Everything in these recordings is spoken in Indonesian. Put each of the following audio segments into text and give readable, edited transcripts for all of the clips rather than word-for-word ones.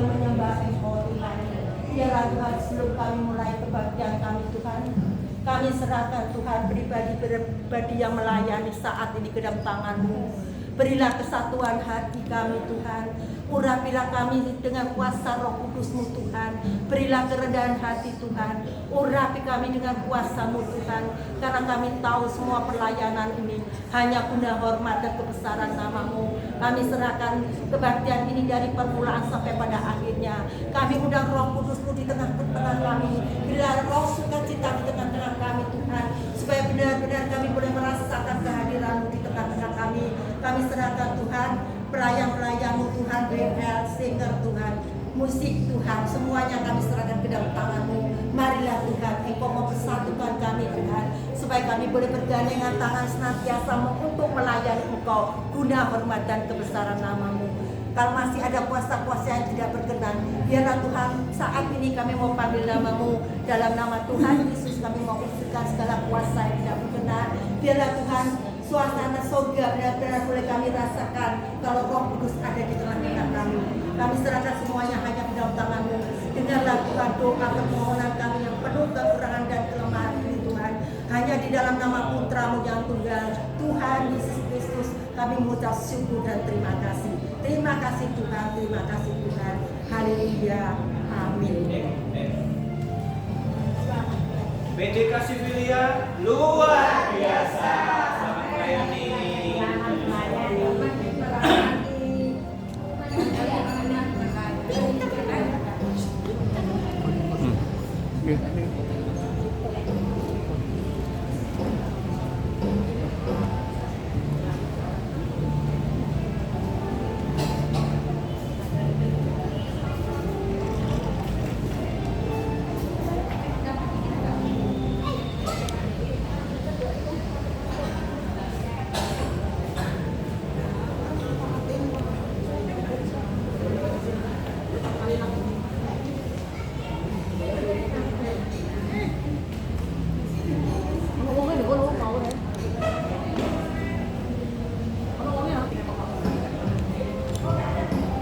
menyembah Engkau Tuhan. Biarlah Tuhan sebelum kami mulai kebaktian kami Tuhan, kami serahkan Tuhan pribadi-pribadi yang melayani saat ini ke dalam tangan-Mu. Berilah kesatuan hati kami Tuhan. Urapilah kami dengan kuasa Roh Kudus-Mu Tuhan. Berilah kerendahan hati Tuhan. Urapi kami dengan kuasa-Mu Tuhan. Karena kami tahu semua pelayanan ini hanya guna hormat dan kebesaran nama-Mu. Kami serahkan kebaktian ini dari permulaan sampai pada akhirnya. Kami undang Roh Kudus-Mu di tengah-tengah kami. Berilah roh sukacita di tengah-tengah kami Tuhan. Supaya benar-benar kami boleh merasakan kehadiran-Mu di tengah-tengah kami. Kami serahkan Tuhan pelayan-pelayan-Mu Tuhan, BL, singer Tuhan, musik Tuhan, semuanya kami serahkan ke dalam tangan-Mu. Marilah Tuhan, Engkau mempersatukan kami Tuhan, supaya kami boleh bergandengan tangan senantiasa untuk melayani Engkau guna hormat dan kebesaran nama-Mu. Kalau masih ada puasa-puasa yang tidak berkenan, biarlah Tuhan saat ini kami mau panggil nama-Mu. Dalam nama Tuhan Yesus kami mau usirkan segala puasa yang tidak berkenan. Biarlah Tuhan suasana surga benar-benar boleh kami rasakan kalau Roh Kudus ada di tengah-tengah kami. Kami serahkan semuanya hanya di dalam tangan-Mu. Dengarlah Tuhan doa permohonan kami yang penuh kekurangan dan kelemahan ini Tuhan. Hanya di dalam nama Putra-Mu yang tunggal, Tuhan Yesus Kristus, kami mengucap syukur dan terima kasih. Terima kasih Tuhan, terima kasih Tuhan. Haleluya. Amin. PD Kasivilia luar biasa. Selamat melayani.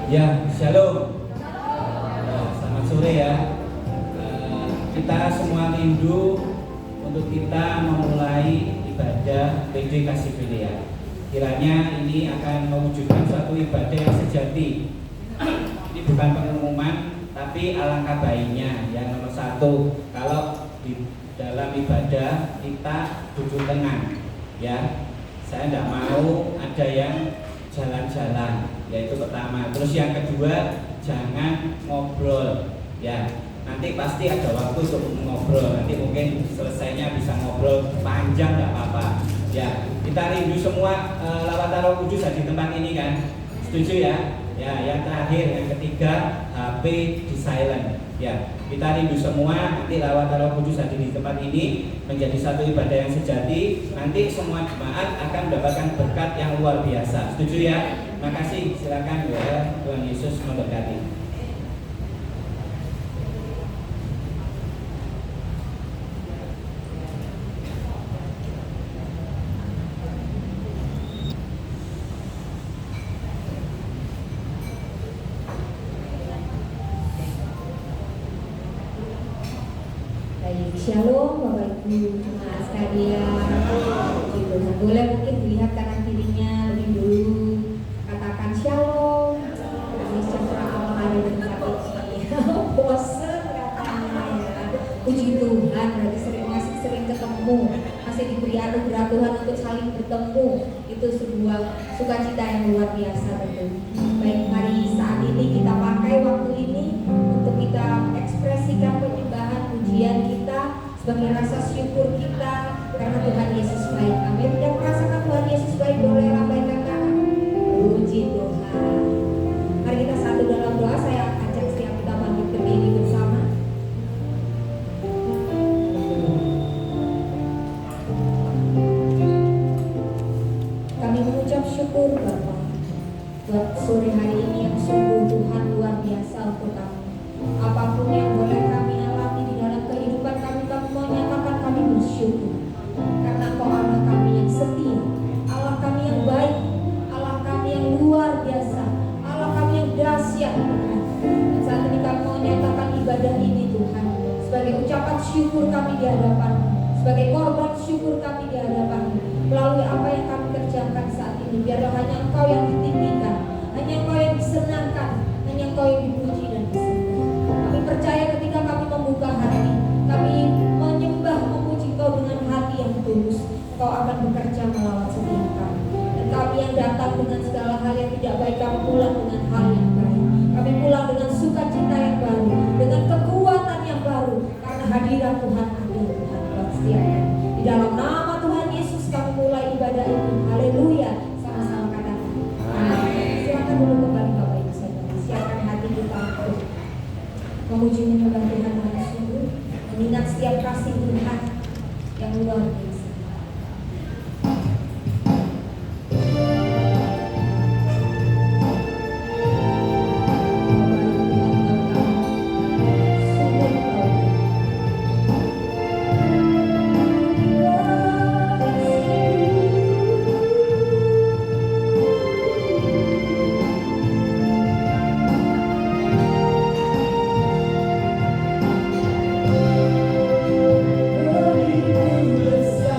Ya, shalom. Selamat sore ya. Kita semua rindu untuk kita memulai ibadah PD Kasivilia. Kiranya ini akan mewujudkan suatu ibadah yang sejati. Ini bukan pengumuman, tapi alangkah baiknya yang nomor satu, kalau di dalam ibadah kita duduk tenang, ya. Saya tidak mau ada yang jalan-jalan, yaitu pertama. Terus yang kedua, jangan ngobrol, ya. Nanti pasti ada waktu untuk ngobrol. Nanti mungkin selesainya bisa ngobrol panjang, nggak apa-apa. Ya, kita rindu semua lawatan Roh Kudus di tempat ini kan. Setuju ya? Ya, yang terakhir, yang ketiga, HP di silent. Ya, kita rindu semua nanti lawatan Roh Kudus di tempat ini menjadi satu ibadah yang sejati. Nanti semua jemaat akan mendapatkan berkat yang luar biasa. Setuju ya? Makasih, silakan ya. Tuhan Yesus memberkati. Shalom Bapak Ibu jemaat sekalian. Boleh mungkin dilihat kanan kirinya lebih dulu. Katakan shalom. Kami sejahtera Allah ada di tempat ini. Bosan katanya ya. Puji Tuhan, berarti masih sering ketemu, masih diberi anugerah Tuhan untuk saling bertemu. Itu sebuah sukacita yang luar biasa betul. Baik, mari saat ini kita pakai waktu ini untuk kita ekspresikan penyembahan pujian kita sebagai rasa syukur kita karena Tuhan Yesus baik. Amin. Yang merasakan Tuhan Yesus baik boleh lambaikan tangan. Puji Tuhan. Mari kita satu dalam doa. Saya ajak setiap kita bangkit berdiri bersama. Kami mengucap syukur Bapa buat sore hari ini yang sungguh Tuhan luar biasa untuk kami. Apapun yang boleh kami alami di dalam kehidupan kami, kami mau nyatakan kami bersyukur karena sebagai ucapan syukur kami di hadapan-Mu, sebagai korban syukur kami di hadapan-Mu, melalui apa yang kami kerjakan saat ini. Biarlah hanya Engkau yang ditinggikan, hanya Engkau yang disenangkan, hanya Engkau yang dipuji dan disembah. Kami percaya ketika kami membuka hati, kami menyembah, memuji Engkau dengan hati yang tulus, Engkau akan bekerja melawat setiap kami. Dan kami yang datang dengan segala hal yang tidak baik, kami pulang dengan hal yang baik. Kami pulang dengan sukacita yang baru, dengan kekuatan yang baru, karena hadirat Tuhan ada, Tuhan buat setiap kami. Di dalam nama Tuhan Yesus kami mulai ibadah ini. Haleluya. Sama-sama katakan amin. Silakan dulu kembali Bapak Ibu Saudara. Siapkan hati kita untuk memuji menyembah Tuhan dengan sungguh, mengingat setiap kasih Tuhan yang luar biasa. Begitu besar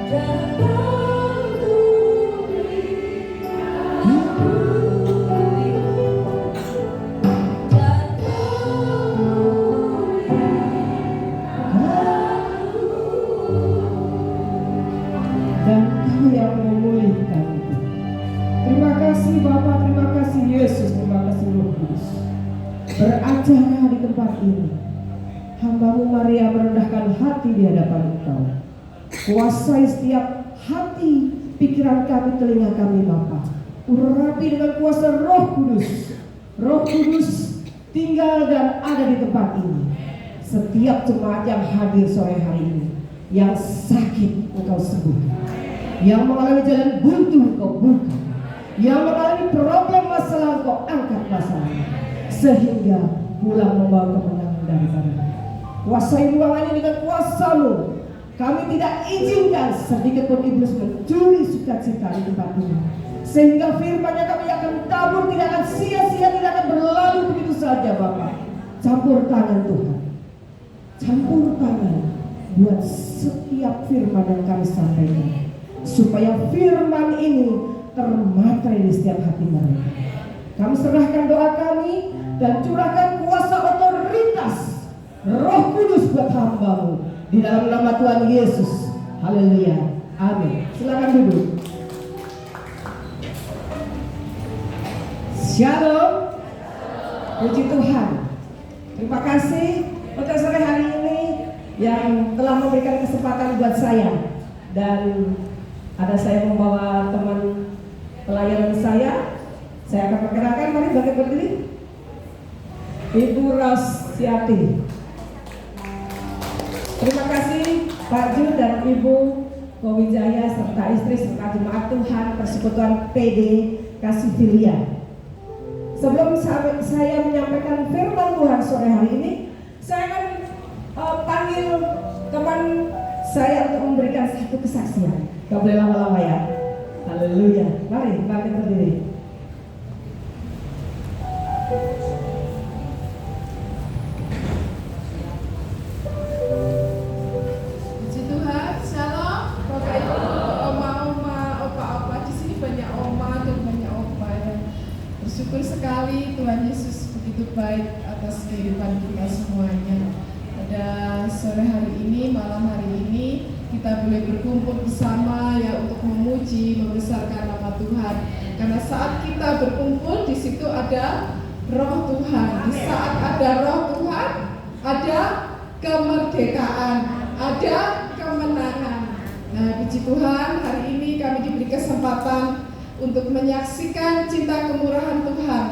Dan Kau yang memulihkan itu. Terima kasih Bapa, terima kasih Yesus, terima kasih Roh Kudus. Beracara di tempat ini. Hamba-Mu Maria merendahkan hati di hadapan Engkau. Kuasai setiap hati, pikiran kami, telinga kami Bapa. Urapi dengan kuasa Roh Kudus. Roh Kudus tinggal dan ada di tempat ini. Setiap jemaat yang hadir sore hari ini, yang sakit Engkau sembuhkan, yang mengalami jalan buntu Engkau buka, yang mengalami problem masalah Engkau angkat masalahnya, sehingga pulang membawa kemenangan daripada. Kuasai ruangan ini dengan kuasa-Mu. Kami tidak izinkan sedikit pun iblis mencuri sukacita di tempat ini, sehingga firman-Nya kami akan tabur, tidak akan sia-sia, tidak akan berlalu begitu saja Bapak. Campur tangan Tuhan, campur tangan buat setiap firman yang kami sampaikan, supaya firman ini termatrai di setiap hati mereka. Kami serahkan doa kami dan curahkan kuasa otoritas Roh Kudus buat hamba-Mu di dalam nama Tuhan Yesus. Haleluya. Amin. Silakan duduk. Shalom. Puji Tuhan. Terima kasih untuk sore hari ini yang telah memberikan kesempatan buat saya, dan ada saya membawa teman pelayanan saya. Saya akan perkenalkan, mari bangkit berdiri. Ibu Rosyati. Terima kasih Pak Jun dan Ibu Kowijaya serta istri serta jemaat Tuhan Persekutuan PD Kasih Filia. Sebelum saya menyampaikan firman Tuhan sore hari ini, saya akan panggil teman saya untuk memberikan satu kesaksian. Gak boleh lama-lama ya. Haleluya. Mari bangkit berdiri. Puji Tuhan, shalom. Bapak Ibu, oma-oma, opa-opa, di sini banyak oma dan banyak opa ya. Bersyukur sekali Tuhan Yesus begitu baik atas kehidupan kita semuanya. Pada sore hari ini, malam hari ini, kita boleh berkumpul bersama ya untuk memuji, membesarkan nama Tuhan. Karena saat kita berkumpul, di situ ada Roh Tuhan. Di saat ada Roh Tuhan, ada kemerdekaan, ada kemenangan. Nah, puji Tuhan, hari ini kami diberi kesempatan untuk menyaksikan cinta kemurahan Tuhan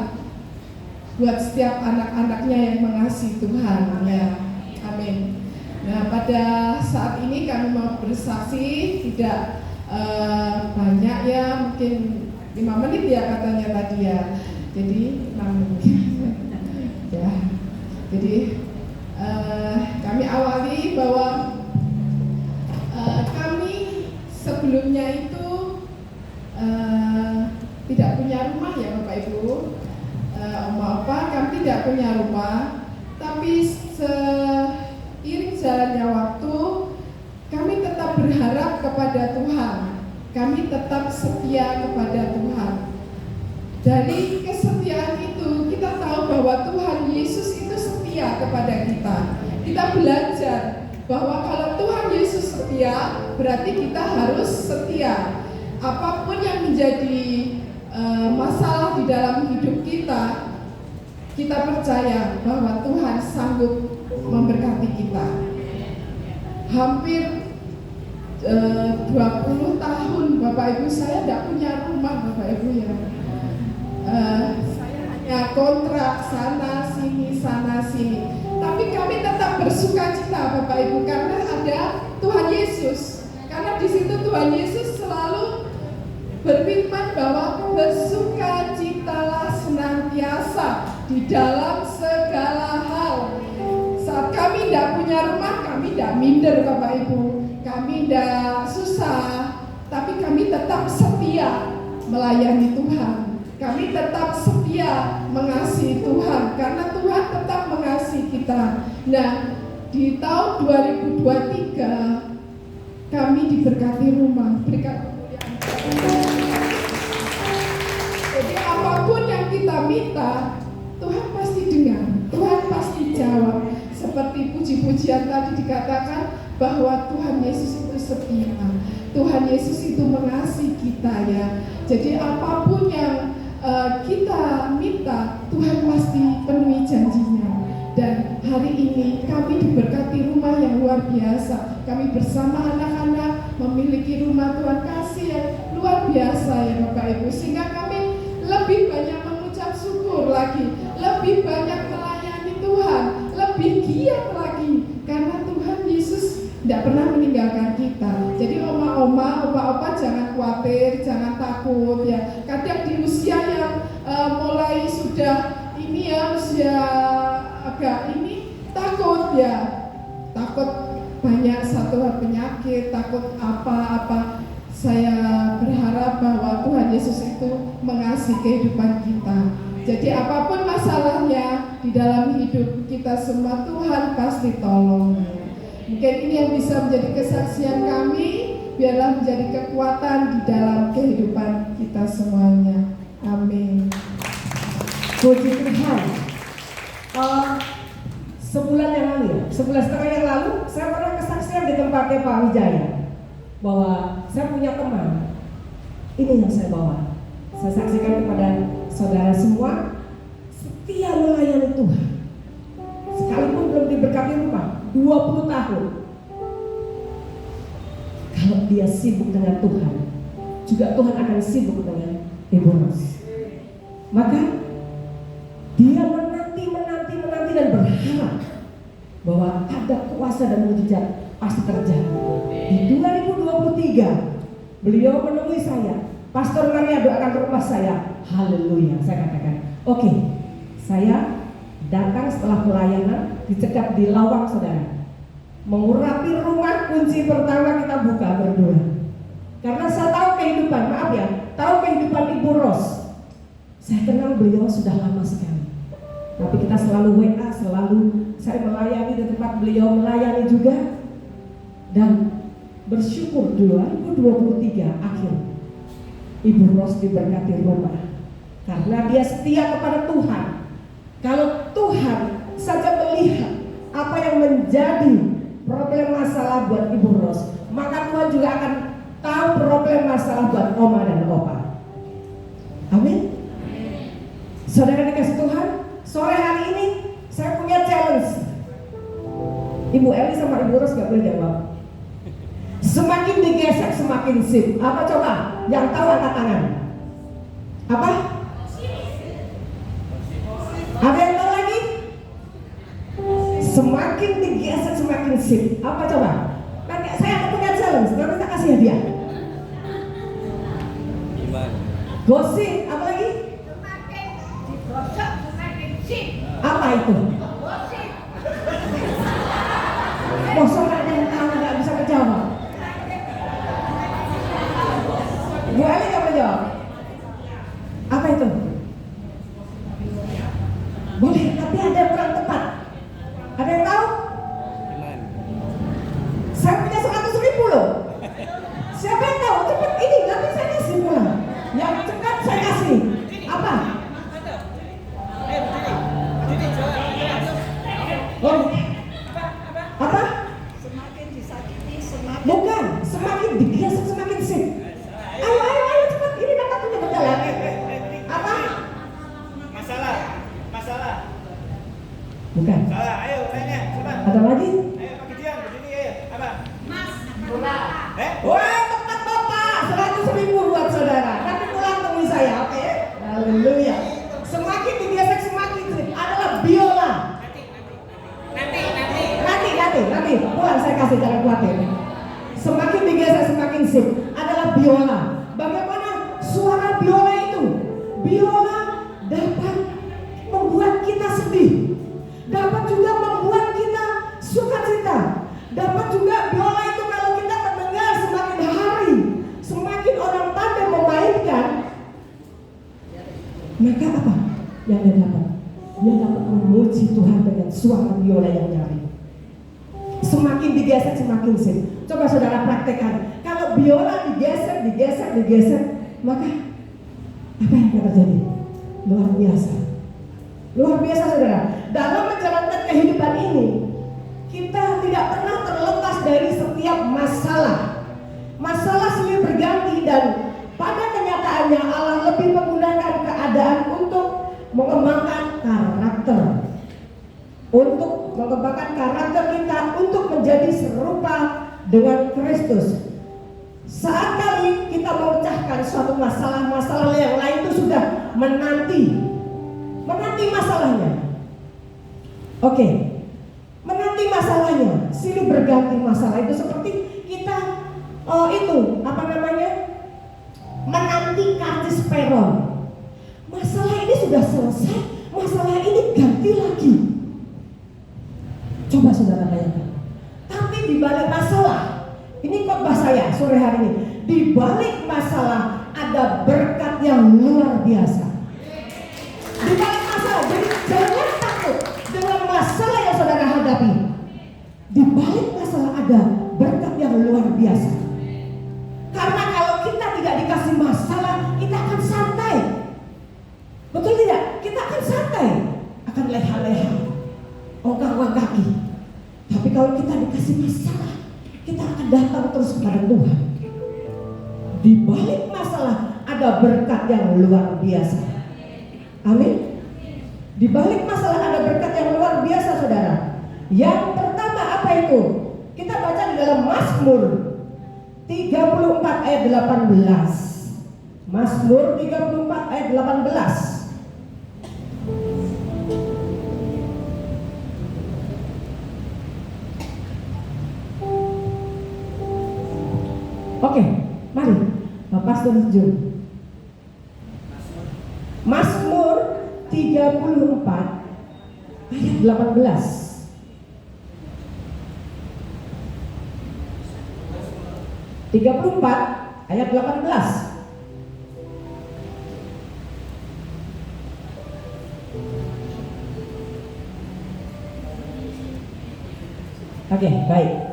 buat setiap anak-anaknya yang mengasihi Tuhan. Ya, amin. Nah, pada saat ini kami mau bersaksi, tidak banyak ya, mungkin 5 menit ya katanya tadi ya. Jadi 6 menit. Ya. Jadi kami awali bahwa kami sebelumnya itu tidak punya rumah ya Bapak Ibu, Oma-opa, kami tidak punya rumah, tapi seiring jalannya waktu kami tetap berharap kepada Tuhan, kami tetap setia kepada Tuhan. Dari kesetiaan itu kita tahu bahwa Tuhan Yesus itu setia kepada kita. Kita belajar bahwa kalau Tuhan Yesus setia, berarti kita harus setia. Apapun yang menjadi masalah di dalam hidup kita, kita percaya bahwa Tuhan sanggup memberkati kita. Hampir 20 tahun Bapak Ibu saya tidak punya rumah Bapak Ibu ya. Saya hanya kontrak sana sini. Tapi kami tetap bersuka cita Bapak Ibu karena ada Tuhan Yesus. Karena di situ Tuhan Yesus selalu berfirman bahwa bersukacitalah senantiasa di dalam segala hal. Saat kami tidak punya rumah, kami tidak minder Bapak Ibu, kami tidak susah, tapi kami tetap setia melayani Tuhan. Kami tetap setia mengasihi Tuhan karena Tuhan tetap mengasihi kita. Nah, di tahun 2023 kami diberkati rumah, berikan kemuliaan. Jadi apapun yang kita minta, Tuhan pasti dengar, Tuhan pasti jawab. Seperti puji-pujian tadi dikatakan bahwa Tuhan Yesus itu setia, Tuhan Yesus itu mengasihi kita ya. Jadi apapun yang kita minta, Tuhan pasti penuhi janjinya. Dan hari ini kami diberkati rumah yang luar biasa. Kami bersama anak-anak memiliki rumah Tuhan kasih yang luar biasa ya Bapak Ibu. Sehingga kami lebih banyak mengucap syukur lagi, lebih banyak melayani Tuhan, lebih giat lagi. Karena Tuhan Yesus tidak pernah meninggalkan kita. Jadi oma-oma, opa-opa jangan khawatir, jangan takut ya. Kadang di usia yang mulai sudah ini ya, usia agak ini takut ya, takut banyak satu penyakit, takut apa-apa. Saya berharap bahwa Tuhan Yesus itu mengasihi kehidupan kita. Jadi apapun masalahnya di dalam hidup kita semua, Tuhan pasti tolong. Mungkin ini yang bisa menjadi kesaksian kami, biarlah menjadi kekuatan di dalam kehidupan kita semuanya. Amin. Puji Tuhan. Sebulan yang lalu, sebulan setengah yang lalu, saya pernah kesaksian di tempatnya Pak Wijaya bahwa saya punya teman. Ini yang saya bawa. Saya saksikan kepada saudara semua, setia melayani Tuhan. Sekalipun belum diberkati rumah, 20 tahun. Kalau dia sibuk dengan Tuhan, juga Tuhan akan sibuk dengan Ibu Ros. Maka dia menanti dan berharap bahwa ada kuasa dan mujizat pasti terjadi. Di 2023 beliau menemui saya, Pastor Maria doakan ke rumah saya. Haleluya, saya katakan, oke, saya datang setelah pelayanan, dicegat di lawang saudara, mengurapi rumah. Kunci pertama kita buka berdua, karena saya tahu kehidupan, maaf ya, tahu kehidupan Ibu Ros. Saya kenal beliau sudah lama sekali, tapi kita selalu WA, selalu saya melayani di tempat beliau melayani juga. Dan bersyukur 2023 akhir Ibu Ros diberkati rumah, karena dia setia kepada Tuhan. Kalau Tuhan saja melihat apa yang menjadi problem masalah buat Ibu Ros, maka Tuhan juga akan tahu problem masalah buat oma dan opa. Amin. Saudara dikasih Tuhan, sore hari ini saya punya challenge. Ibu Eli sama Ibu Ros gak boleh jawab. Semakin digesek semakin sip. Apa coba? Yang tahu angkat tangan. Apa? Ada yang tahu lagi? Semakin digesek semakin sip. Apa coba? Nanti saya akan punya challenge. Nanti kita kasih hadiah. Gosip. Apa lagi? Apa itu? Bosok ada yang tahu nggak bisa menjawab. Bu Ali nggak menjawab. Apa itu? Boleh, tapi ada yang kurang tepat. Ada yang tahu? Saya punya 100.000 loh. Siapa yang tahu? Cepat ini, nanti saya kasih pulang. Yang cepat saya kasih. Apa? Oh. Apa? Bukan, semakin digesek semakin sip. Ayo cepat, ini dapat punya berjalan. Apa? Masalah. Bukan. Salah, ayo tanya, cepat. Ada lagi? Ayo pakai diam, begini ayo. Apa? Bola. Wah, tepat Bapak. 100.000 buat saudara. Nanti pulang temui saya, oke? Haleluya. Semakin digesek semakin sip. Adalah biola. Nanti pulang saya kasih, jangan khawatir. Semakin digesek semakin sip. Adalah biola. Bagaimana suara biola itu? Biola dapat membuat kita sedih, dapat juga membuat kita sukacita. Dapat juga biola itu kalau kita mendengar semakin hari, semakin orang pandai memainkan, maka apa yang dia dapat? Dia dapat memuji Tuhan dengan suara biola yang nyaring. Semakin digeser semakin sip. Coba saudara praktekkan. Kalau biola digeser, maka apa yang akan terjadi? Luar biasa. Luar biasa saudara. Dalam menjalankan kehidupan ini, kita tidak pernah terlepas dari setiap masalah. Masalah silih berganti dan pada kenyataannya Allah lebih menggunakan keadaan untuk mengembangkan karakter. Untuk mengembangkan karakter kita untuk menjadi serupa dengan Kristus. Saat kali kita memecahkan suatu masalah yang lain itu sudah menanti masalahnya. Oke. Menanti masalahnya, silih berganti masalah itu seperti kita menanti karcis peron. Masalah ini sudah selesai, masalah ini ganti lagi. Coba saudara bayangkan. Tapi di balik masalah, ini khotbah saya sore hari ini. Di balik masalah ada berkat yang luar biasa. Di balik masalah, jadi jangan takut dengan masalah yang saudara hadapi. Di balik masalah ada berkat yang luar biasa. Karena kalau kita tidak dikasih masalah, kita akan santai. Betul tidak? Kita akan santai, akan leha-leha, ongkang-ongkang kaki. Tapi kalau kita dikasih masalah, kita akan datang terus kepada Tuhan. Di balik masalah ada berkat yang luar biasa. Amin. Di balik masalah ada berkat yang luar biasa, saudara. Yang pertama apa itu? Kita baca di dalam Mazmur 34 ayat 18. Mazmur 34 ayat 18. Oke, mari Pastor Jun. Mazmur 34 ayat 18. Ayat 18. Oke, baik.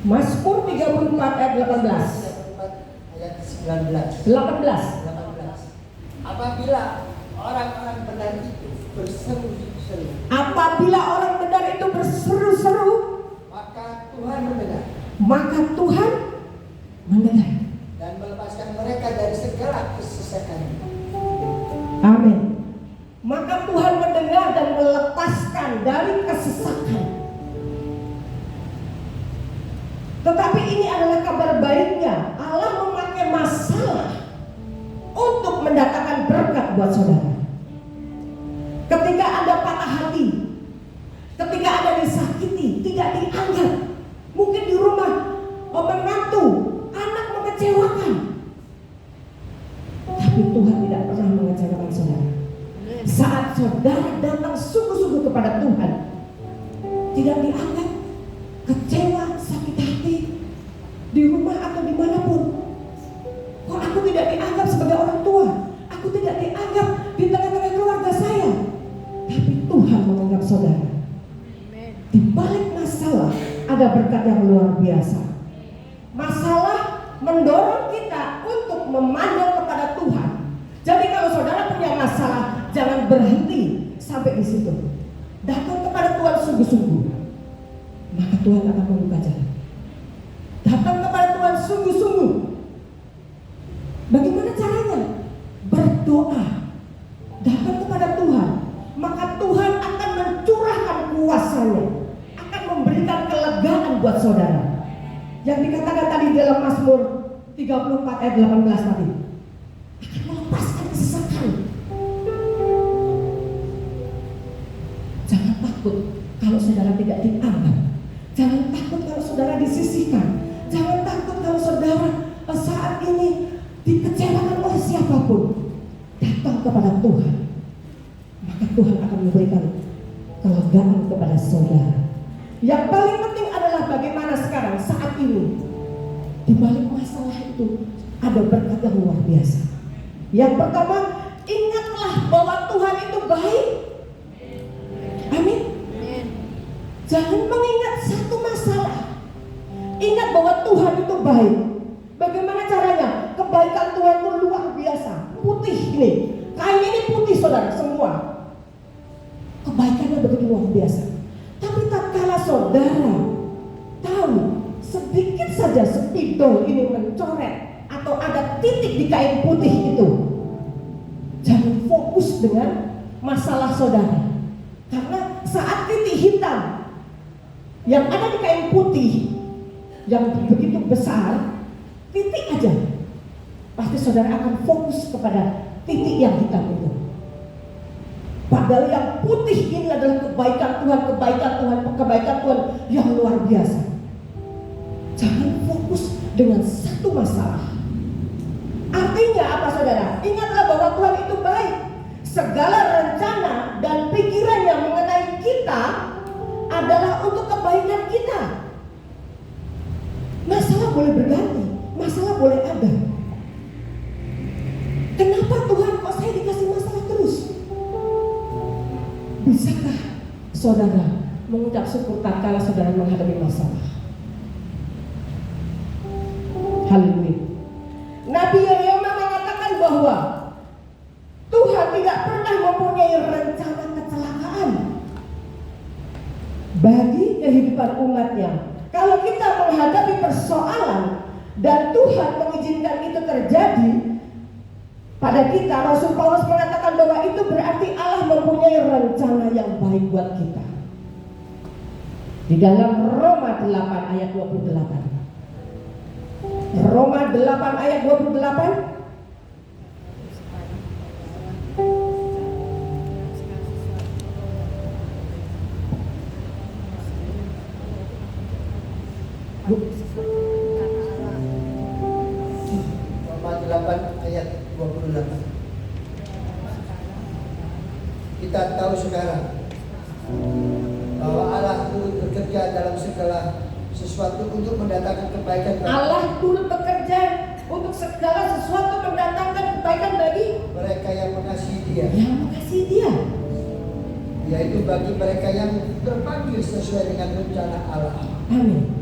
Mazmur 34 ayat 18. Ayat 19. 18. Apabila orang-orang benar itu berseru-seru, Apabila orang benar itu berseru-seru, maka Tuhan mendengar dan melepaskan mereka dari segala kesesakan. Amin. Maka Tuhan mendengar dan melepaskan dari kesesakan. Tetapi ini adalah kabar baiknya. Allah memakai masalah untuk mendatangkan berkat buat saudara. Ketika Anda patah hati, ketika Anda disakiti, tidak dianggap, mungkin di rumah menantu, anak mengecewakan, tapi Tuhan tidak pernah mengecewakan saudara. Saat saudara datang sungguh-sungguh kepada Tuhan, tidak dianggap, kecewa, sakit hati, di rumah atau dimanapun. Kok aku tidak dianggap sebagai orang tua? Aku tidak dianggap di tengah-tengah keluarga saya. Tapi Tuhan menganggap saudara. Di balik masalah ada berkat yang luar biasa. Masalah mendorong kita untuk memandang kepada Tuhan. Jadi kalau saudara punya masalah, jangan berhenti sampai di situ. Datang kepada Tuhan sungguh-sungguh, maka Tuhan akan membuka jalan. Datang kepada Tuhan sungguh-sungguh. Bagaimana caranya? Berdoa. Datang kepada Tuhan, maka Tuhan akan mencurahkan kuasa-Nya, akan memberikan kelegaan buat saudara. Yang dikatakan tadi dalam Mazmur 34 ayat 18 tadi, akan melepaskan kesesakan. Jangan takut kalau saudara tidak dianggap. Jangan takut kalau saudara disisihkan. Jangan takut kalau saudara saat ini dikecewakan oleh siapapun. Datang kepada Tuhan, maka Tuhan akan memberikan kelegaan kepada saudara. Yang paling penting adalah bagaimana saat ini di balik masalah itu ada berkat yang luar biasa. Yang pertama, ingatlah bahwa Tuhan itu baik. Amin. Jangan mengingat satu masalah. Ingat bahwa Tuhan itu baik. Bagaimana caranya? Kebaikan Tuhan itu luar biasa. Putih ini. Kain ini putih saudara semua. Kebaikannya begitu luar biasa. Tapi tatkala saudara tahu sedikit saja spidol ini mencoret atau ada titik di kain putih itu, jangan fokus dengan masalah saudara. Karena saat titik hitam yang ada di kain putih yang begitu besar, titik aja, pasti saudara akan fokus kepada titik yang hitam itu. Padahal yang putih ini adalah kebaikan Tuhan, kebaikan Tuhan yang luar biasa. Jangan fokus dengan satu masalah. Artinya apa saudara? Ingatlah bahwa Tuhan itu baik. Segala rencana dan pikiran yang mengenai kita adalah untuk kebaikan kita. Masalah boleh berganti, masalah boleh ada. Kenapa Tuhan kok saya dikasih masalah terus? Bisakah saudara mengucap syukur tatkala saudara menghadapi masalah? Haleluya. Nabi Yeremia mengatakan bahwa Tuhan tidak pernah mempunyai rencana kecelakaan bagi kehidupan umatnya. Kalau kita menghadapi persoalan dan Tuhan mengizinkan itu terjadi pada kita, Rasul Paulus mengatakan bahwa itu berarti Allah mempunyai rencana yang baik buat kita. Di dalam Roma 8 ayat 28. Roma 8 ayat 28. Roma 8 ayat 28. Kita tahu sekarang bahwa Allah turut bekerja dalam segala sesuatu untuk mendatangkan kebaikan bagi Allah turut bekerja untuk segala sesuatu mendatangkan kebaikan bagi mereka yang mengasihi Dia, yaitu bagi mereka yang terpanggil sesuai dengan rencana Allah. Amin.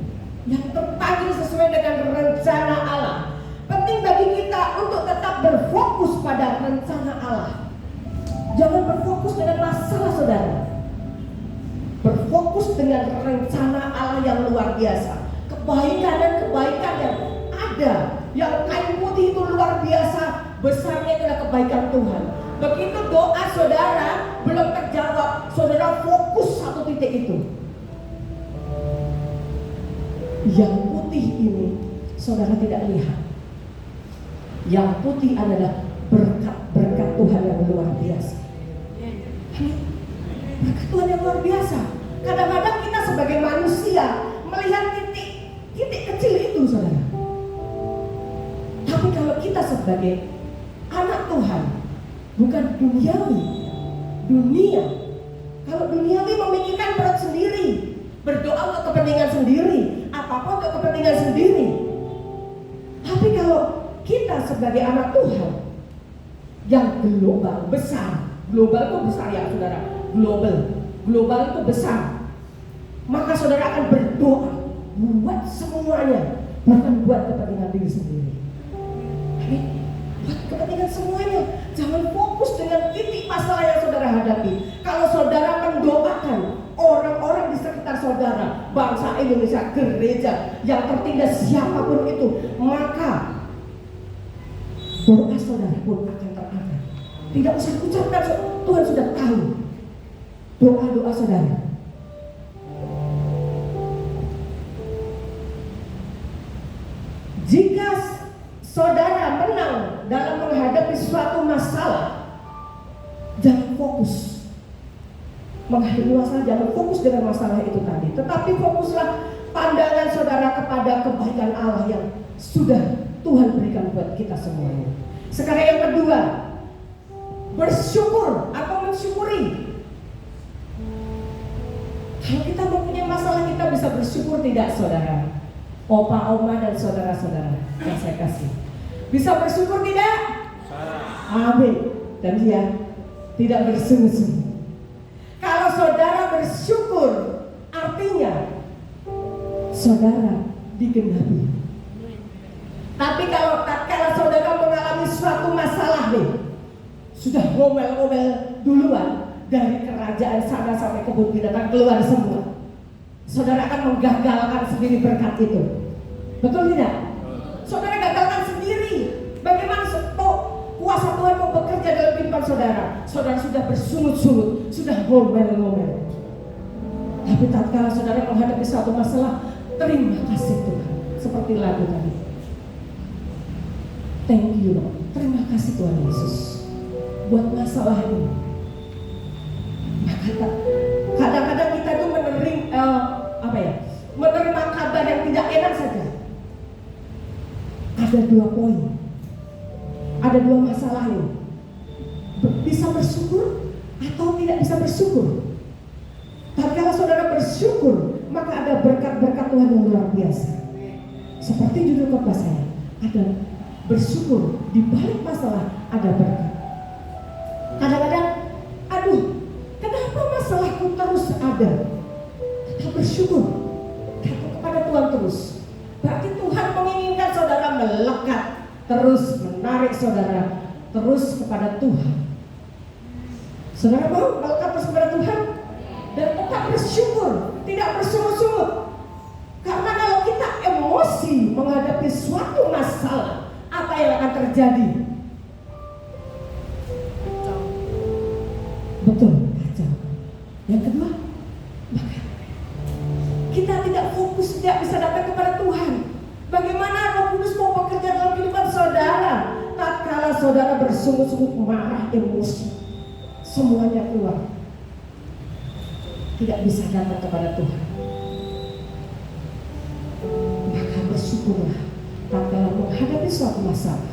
Yang terpanggil sesuai dengan rencana Allah. Penting bagi kita untuk tetap berfokus pada rencana Allah. Jangan berfokus dengan masalah saudara. Berfokus dengan rencana Allah yang luar biasa. Kebaikan dan kebaikan yang ada. Yang kain putih itu luar biasa. Besarnya adalah kebaikan Tuhan. Begitu doa saudara belum terjawab, saudara fokus satu titik itu. Yang putih ini saudara tidak lihat. Yang putih adalah berkat Tuhan yang luar biasa. Berkat Tuhan yang luar biasa. Kadang-kadang kita sebagai manusia melihat titik kecil itu saudara. Tapi kalau kita sebagai anak Tuhan, bukan duniawi, dunia. Kalau duniawi memikirkan perut sendiri, berdoa untuk kepentingan sendiri, apapun untuk kepentingan sendiri. Tapi kalau kita sebagai anak Tuhan yang global, besar, global itu besar ya saudara, global itu besar, maka saudara akan berdoa buat semuanya, bukan buat kepentingan diri sendiri. Amin. Buat kepentingan semuanya. Jangan fokus dengan titik masalah yang saudara hadapi. Kalau saudara mendoakan orang-orang di sekitar saudara, bangsa Indonesia, gereja, yang tertindas siapapun itu, maka doa saudara pun akan terangkat. Tidak usah ucapkan, Tuhan sudah tahu doa-doa saudara. Jika saudara menang dalam menghadapi suatu masalah, jangan fokus menghadapi masalah, jangan fokus dengan masalah itu tadi. Tetapi fokuslah pandangan saudara kepada kebaikan Allah yang sudah Tuhan berikan buat kita semuanya. Sekarang yang kedua, bersyukur atau mensyukuri. Kalau kita mempunyai masalah, kita bisa bersyukur tidak saudara? opa, oma, dan saudara-saudara yang saya kasih. Bisa bersyukur tidak? Amin. Dan dia tidak bersungguh-sungguh. Kalau saudara bersyukur, artinya saudara digenapi. Tapi kalau saudara mengalami suatu masalah nih, sudah ngomel-ngomel duluan, dari kerajaan sana sampai kebun binatang keluar semua, saudara akan menggagalkan sendiri berkat itu. Betul tidak? Saudara gagalkan sendiri. Bagaimana kuasa Tuhan mau bekerja dalam kehidupan saudara? Saudara sudah bersungut-sungut, sudah ngomel-ngomel. Tapi tatkala saudara menghadapi suatu masalah, terima kasih Tuhan. Seperti lagu tadi. Thank you Lord. Terima kasih Tuhan Yesus buat masalah ini. Maka kadang-kadang kita tuh menerima kabar yang tidak enak saja. Ada 2 poin. Ada 2 masalah ini. Bisa bersyukur atau tidak bisa bersyukur. Tatkala saudara bersyukur, maka ada berkat-berkat Tuhan yang luar biasa. Seperti judul khotbah saya, ada bersyukur di balik masalah, ada berkat. Kadang-kadang, aduh, kenapa masalahku terus ada? Tetap bersyukur, kata kepada Tuhan terus. Berarti Tuhan menginginkan saudara melekat, terus menarik saudara terus kepada Tuhan. Saudara mau melekat terus kepada Tuhan? Dan tetap bersyukur, tidak bersungut-sungut. Karena kalau kita emosi menghadapi suatu masalah, apa yang akan terjadi? Betul, kacau. Yang kedua, maka kita tidak fokus, tidak bisa datang kepada Tuhan. Bagaimana Roh Kudus mau bekerja dalam kehidupan saudara? Tatkala saudara bersungut-sungut, marah, emosi, semuanya keluar, tidak bisa datang kepada Tuhan. Maka bersyukurlah tatkala menghadapi suatu masalah.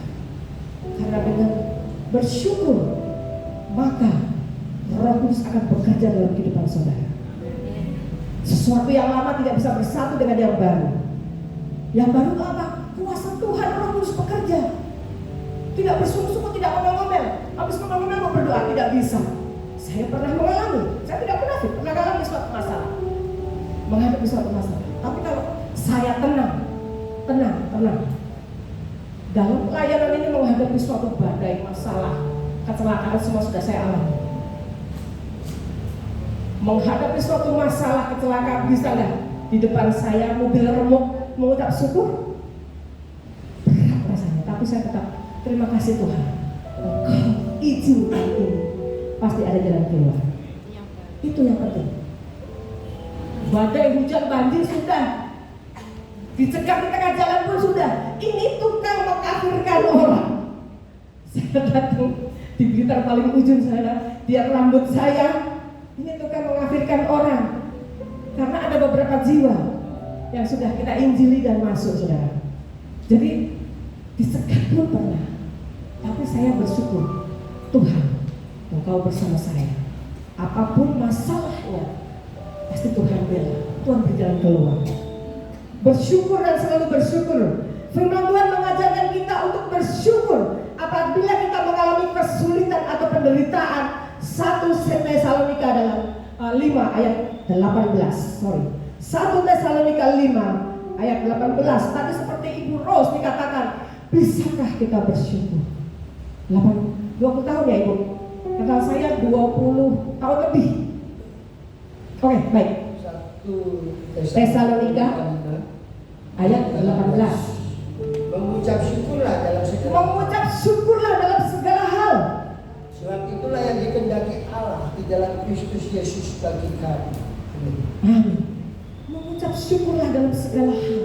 Karena dengan bersyukur, maka Roh Kudus akan bekerja dalam kehidupan saudara. Sesuatu yang lama tidak bisa bersatu dengan yang baru. Yang baru apa? Kuasa Tuhan, Roh Kudus bekerja. Tidak bersungguh-sungguh, tidak ngomel-ngomel. Habis ngomel-ngomel mau berdoa, tidak bisa. Saya pernah mengalami, saya tidak pernah mengalami suatu masalah, menghadapi suatu masalah. Tapi kalau saya tenang, dalam pelayanan ini menghadapi suatu badai masalah, kecelakaan semua sudah saya alami. Menghadapi suatu masalah kecelakaan, bisa nggak di depan saya mobil remuk mengucap syukur? Berat rasanya, tapi saya tetap terima kasih Tuhan. Engkau izinkan ini, pasti ada jalan keluar. Itu yang penting. Badai, hujan, banjir sudah, dicegah di tengah jalan pun sudah. Ini tukang mengkafirkan orang. Saya datang di Blitar paling ujung sana, dia rambut saya. Ini tukang mengkafirkan orang. Karena ada beberapa jiwa yang sudah kita injili dan masuk, saudara. Jadi disekat pun pernah. Tapi saya bersyukur, Tuhan, Engkau bersama saya. Apapun masalahnya, pasti Tuhan bela, Tuhan berjalan keluar. Bersyukur dan selalu bersyukur. Firman Tuhan mengajarkan kita untuk bersyukur apabila kita mengalami kesulitan atau penderitaan. 1 Tesalonika dalam 5 ayat 18. 1 Tesalonika 5 ayat 18. Tadi seperti Ibu Rose dikatakan, bisakah kita bersyukur? 20 tahun ya Ibu. Kenal saya 20 tahun lebih. Oke, baik. 1 Tesalonika ayat 18. Mengucap syukurlah dalam segala Mengucap syukurlah dalam segala hal. sebab itulah yang dikehendaki Allah di dalam Kristus Yesus bagi kami. Amin. Mengucap syukurlah dalam segala hal.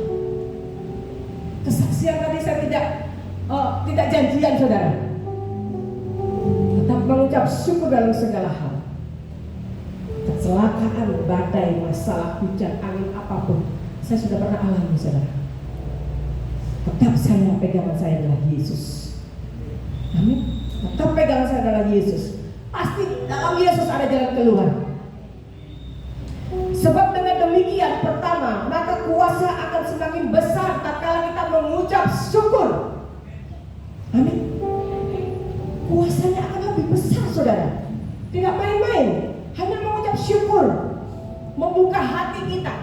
Kesaksian tadi saya tidak janjian, saudara. Tetap mengucap syukur dalam segala hal. Kecelakaan, badai, masalah, hujan, angin, apapun, saya sudah pernah alami, saudara. Tetap pegangan saya adalah Yesus. Amin. Tetap pegangan saya adalah Yesus. Pasti dalam Yesus ada jalan keluar. Sebab dengan demikian, pertama, maka maka kuasa akan semakin besar tatkala kita mengucap syukur. Amin. Kuasanya akan lebih besar, saudara. Tidak main-main, hanya mengucap syukur, membuka hati kita.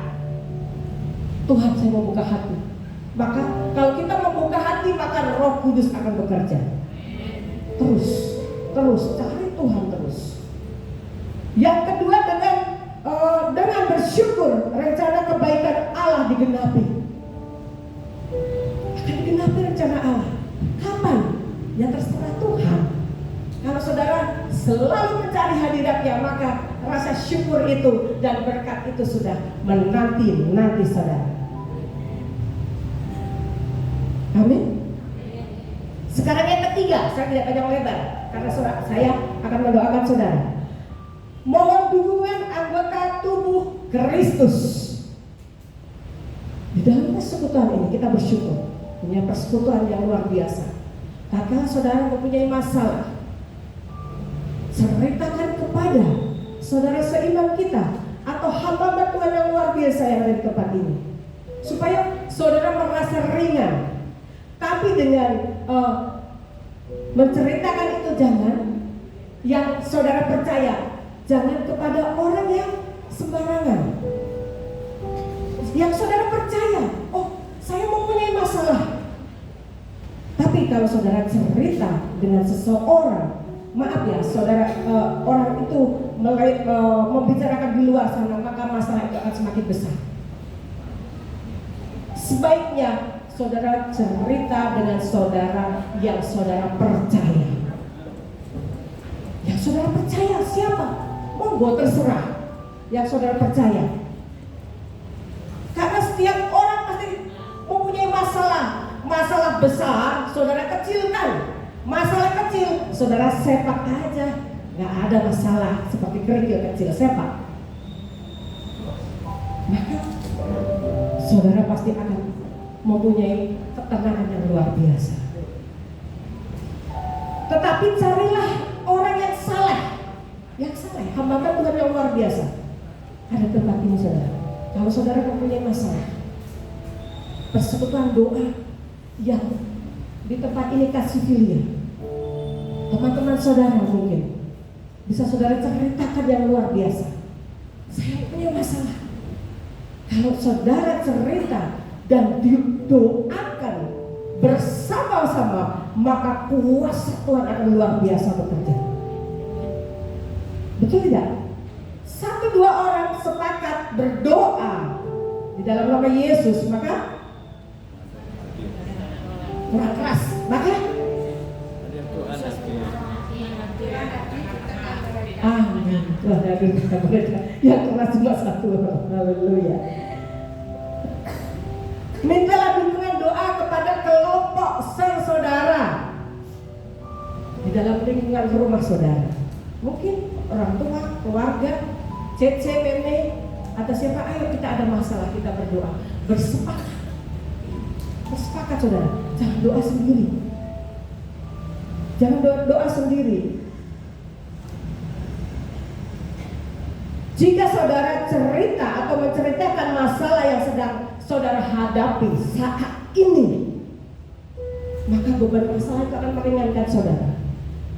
Tuhan, saya membuka hati. Maka kalau kita membuka hati, maka Roh Kudus akan bekerja. Terus cari Tuhan terus. Yang kedua, dengan bersyukur, rencana kebaikan Allah digenapi. Akan digenapi rencana Allah. Kapan? Ya terserah Tuhan. Kalau saudara selalu mencari hadiratnya, maka rasa syukur itu dan berkat itu sudah menanti saudara. Amin. Sekarang yang ketiga, saya tidak panjang lebar karena saya akan mendoakan saudara. Mohon dukungan anggota tubuh Kristus. Di dalam persekutuan ini kita bersyukur, punya persekutuan yang luar biasa. Tatkala saudara mempunyai masalah, ceritakan kepada saudara seiman kita atau hamba Tuhan yang luar biasa yang ada di tempat ini, supaya saudara merasa ringan. Tapi dengan menceritakan itu jangan yang saudara percaya, jangan kepada orang yang sembarangan. Yang saudara percaya, oh saya mempunyai masalah. Tapi kalau saudara cerita dengan seseorang, maaf ya saudara, orang itu membicarakan di luar sana, maka masalah itu akan semakin besar. Sebaiknya saudara cerita dengan saudara yang saudara percaya. Yang saudara percaya siapa? Monggo terserah. Yang saudara percaya. Karena setiap orang pasti mempunyai masalah besar, saudara kecilkan. Masalah kecil, saudara sepak aja. Gak ada masalah seperti kerikil kecil sepak. Maka saudara pasti akan mempunyai ketenangan yang luar biasa. Tetapi carilah orang yang saleh, hamba Tuhan yang luar biasa. Ada tempat ini saudara. Kalau saudara mempunyai masalah, persekutuan doa yang di tempat ini kasih filia. Teman-teman saudara mungkin bisa saudara ceritakan yang luar biasa. Saya punya masalah. Kalau saudara cerita dan didoakan bersama-sama, maka kuasa Tuhan akan luar biasa bekerja. Betul tidak? 1-2 orang sepakat berdoa di dalam nama Yesus, maka kurang keras, maka amin. Tuhan yang keras cuma 1. Haleluya. Mintalah dukungan doa kepada kelompok saudara di dalam lingkungan rumah saudara. Mungkin orang tua, keluarga, cece, meme, atau siapa, ayo kita ada masalah, kita berdoa. Bersepakat saudara. Jangan doa sendiri. Jangan doa sendiri. Jika saudara cerita atau menceritakan masalah yang sedang saudara hadapi saat ini, maka beban masalah itu akan meringankan saudara.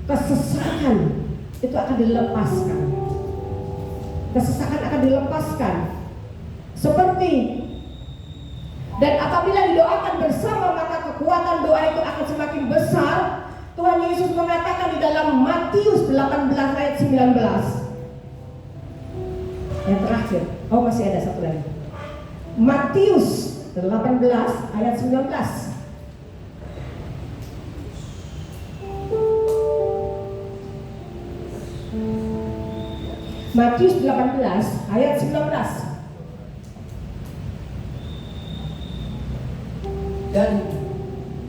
Kesesakan itu akan dilepaskan. Kesesakan akan dilepaskan. Seperti, dan apabila didoakan bersama, maka kekuatan doa itu akan semakin besar. Tuhan Yesus mengatakan di dalam Matius 18 ayat 19. Yang terakhir, oh masih ada satu lagi. Matius 18 ayat 19. Matius 18 ayat 19. Dan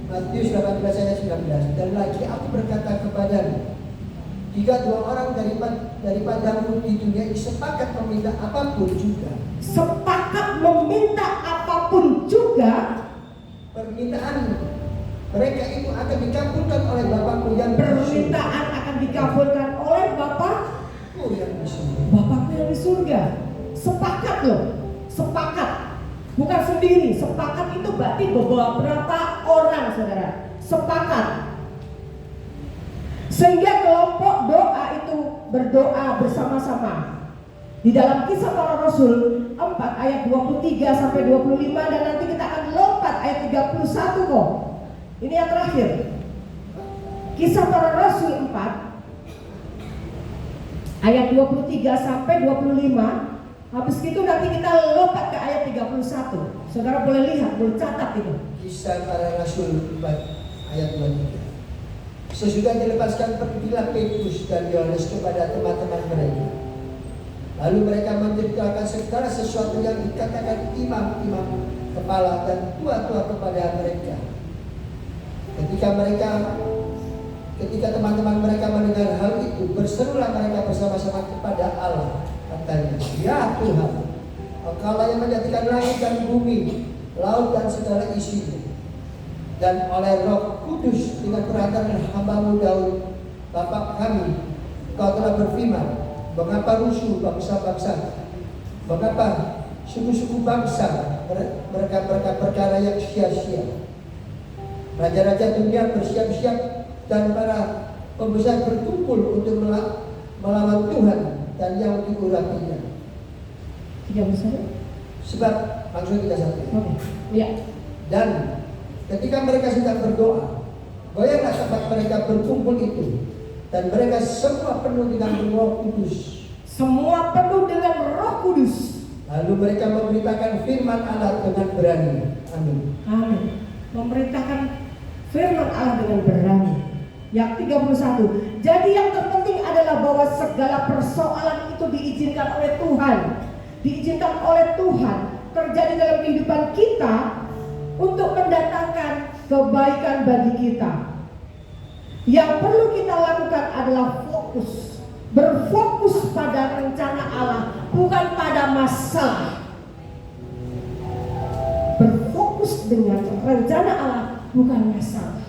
Matius 18 ayat 19. Dan lagi aku berkata kepadamu, jika 2 orang daripadamu di dunia ini sepakat meminta apapun juga, permintaan mereka itu akan dikabulkan oleh Bapakku yang permintaan akan dikabulkan oleh Bapakku yang di surga. Bapakku yang di surga. Sepakat loh, sepakat. Bukan sendiri, sepakat itu berarti beberapa orang, saudara. Sepakat. Sehingga kelompok doa itu berdoa bersama-sama. Di dalam Kisah Para Rasul 4 ayat 23 sampai 25, dan nanti kita akan lompat ayat 31 kok. Ini yang terakhir. Kisah Para Rasul 4 ayat 23 sampai 25. Habis itu nanti kita lompat ke ayat 31. Saudara boleh lihat, boleh catat itu. Kisah Para Rasul 4 ayat 23. Sesudah dilepaskan pergilah Petrus dan Yohanes kepada teman-teman mereka. Lalu mereka menceritakan segala sesuatu yang dikatakan imam-imam kepala dan tua-tua kepada mereka. Ketika teman-teman mereka mendengar hal itu, berserulah mereka bersama-sama kepada Allah. Katanya, ya Tuhan, Engkaulah yang menjadikan langit dan bumi, laut dan segala isinya. Dan oleh Roh Kudus dengan perantaraan hamba-Mu Daud, Bapa kami, Engkau telah berfirman, mengapa rusuh bangsa-bangsa, mengapa suku-suku bangsa mereka perkara yang sia-sia. Raja-raja dunia bersiap-siap dan para pembesar berkumpul untuk melawan Tuhan dan yang diurapinya. 31. Sebab langsung kita sampai. Oke. Ya. Dan ketika mereka sedang berdoa, goyanglah tempat mereka berkumpul itu, dan mereka semua penuh dengan Roh Kudus. Semua penuh dengan Roh Kudus. Lalu mereka memberitakan firman Allah dengan berani. Amin. Amin. Memerintahkan firman Allah dengan berani. Yang 31. Jadi yang terpenting adalah bahwa segala persoalan itu diizinkan oleh Tuhan. Diizinkan oleh Tuhan terjadi dalam kehidupan kita untuk mendatangkan kebaikan bagi kita. Yang perlu kita lakukan adalah fokus. Berfokus pada rencana Allah, bukan pada masalah. Berfokus dengan rencana Allah, bukan masalah.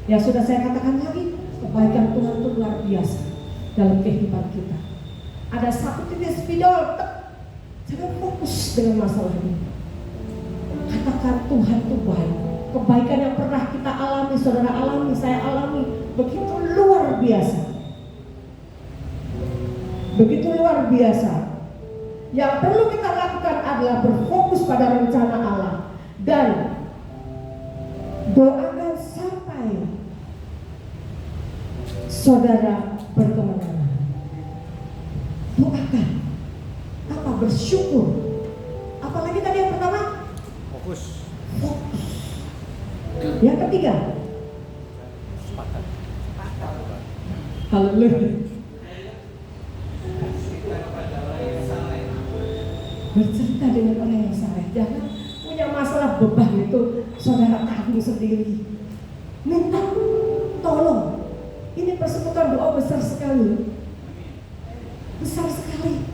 Ya sudah saya katakan lagi, kebaikan Tuhan itu luar biasa dalam kehidupan kita. Ada satu titik spidol, jangan fokus dengan masalah ini. Katakan Tuhan itu baik. Kebaikan yang pernah kita alami, saudara alami, saya alami, begitu luar biasa. Begitu luar biasa. Yang perlu kita lakukan adalah berfokus pada rencana Allah dan doakan sampai saudara berkemenangan. Doakan. Apa? Bersyukur. Apalagi tadi yang pertama? Fokus. Fokus. Yang ketiga? Haleluya. Bercerita dengan orang yang saleh. Jangan punya masalah beban itu saudara tanggung sendiri. Minta tolong. Ini persekutuan doa besar sekali. Besar sekali.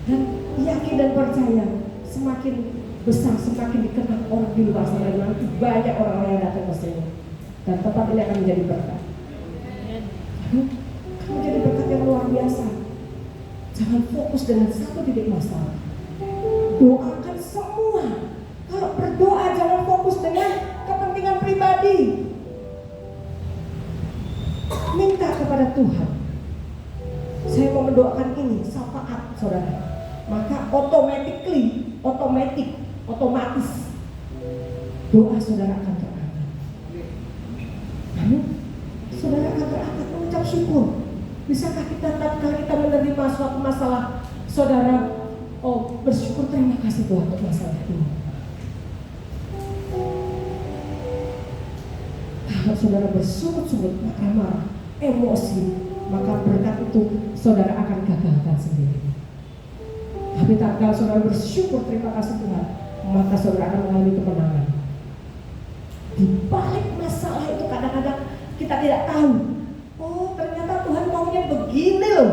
Dan yakin dan percaya semakin besar, semakin dikenal orang di luar sana. Nanti banyak orang yang datang ke sini. Dan tempat ini akan menjadi berkat. Akan menjadi berkat yang luar biasa. Jangan fokus dengan satu titik masalah. Doakan semua. Kalau berdoa jangan fokus dengan kepentingan pribadi. Minta kepada Tuhan. Saya mau mendoakan ini, syafaat saudara. Maka otomatis doa saudara akan terangkat. Amin. Saudara akan terangkat, mengucap syukur. Bisakah kita tatkala kita menerima suatu masalah, saudara bersyukur, terima kasih Tuhan untuk masalah ini. Kalau saudara bersungut-sungut, marah, emosi, maka berkat itu saudara akan gagalkan sendiri. Tapi tatkala saudara bersyukur, terima kasih Tuhan, maka saudara akan mengalami kemenangan. Di balik masalah itu kadang-kadang kita tidak tahu. Oh, ternyata Tuhan maunya begini loh.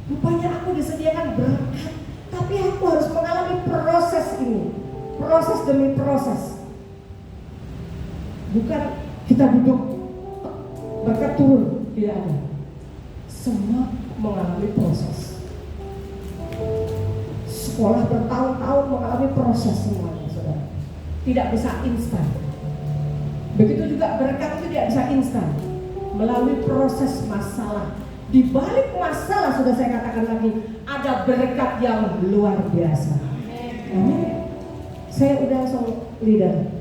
Rupanya aku disediakan berkat, tapi aku harus mengalami proses ini, proses demi proses. Bukan kita duduk berkat turun, tidak ada. Semua mengalami proses. sekolah bertahun-tahun mengalami proses semuanya, saudara. Tidak bisa instan. Begitu juga berkat itu tidak bisa instan, melalui proses masalah. Di balik masalah, sudah saya katakan lagi, ada berkat yang luar biasa. Amin. Saya udah langsung leader.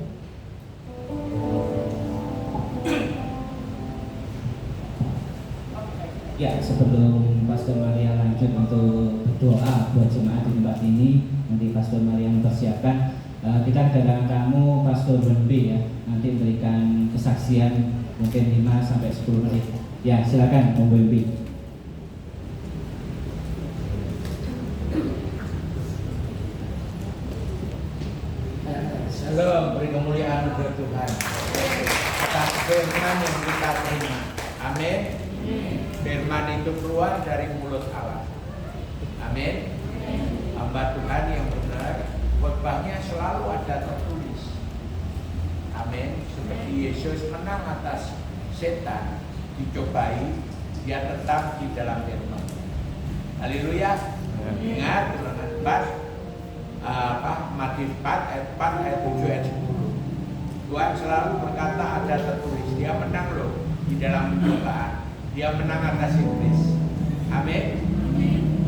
Ya, sebelum Pastor Maria lanjut untuk berdoa buat jemaat di tempat ini, nanti Pastor Maria mempersiapkan. Kita kedatangan tamu Pastor Wenbi ya, nanti memberikan kesaksian mungkin 5-10 menit. Ya, silakan Om Wenbi. Shalom, beri kemuliaan kepada Tuhan. Atas firman yang kita terima. Amin. Firman itu keluar dari mulut Allah. Amin. Hamba Tuhan yang benar, khotbahnya selalu ada tertulis. Amin. Seperti Yesus menang atas setan, dicobai, dia tetap di dalam firman. Haleluya. Ingat ulangan 4, Matius 4 ayat 7 ayat 10. Tuhan selalu berkata ada tertulis, dia menang loh di dalam percobaan, dia menang atas iblis. Amin.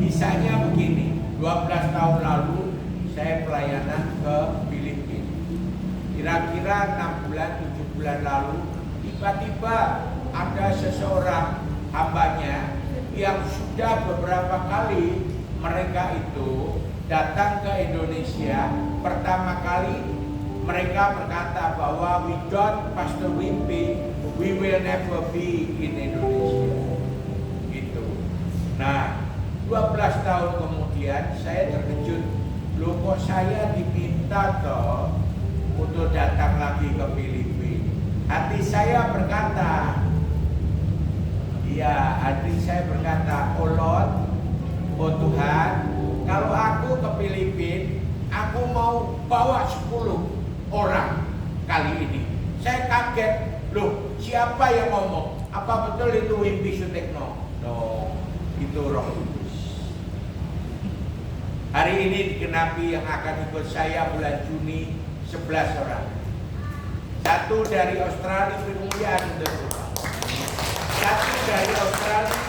Kisahnya begini, 12 tahun lalu saya pelayanan ke Filipina. Kira-kira 6 bulan 7 bulan lalu, tiba-tiba ada seseorang hambanya yang sudah beberapa kali mereka itu datang ke Indonesia. Pertama kali mereka berkata bahwa we don't Pastor Wimpi, we will never be in Indonesia. Gitu. Nah, 12 tahun kemudian saya terkejut, loh kok saya diminta toh untuk datang lagi ke Filipina. Hati saya berkata, oh Lord, oh Tuhan, kalau aku ke Filipina, aku mau bawa 10 orang kali ini. Saya kaget, loh siapa yang ngomong? Apa betul itu Wimpi Sutekno? No, itu Roh Kudus. Hari ini digenapi yang akan ikut saya bulan Juni 11 orang. 1 dari Australia, kemudian 1 dari Australia,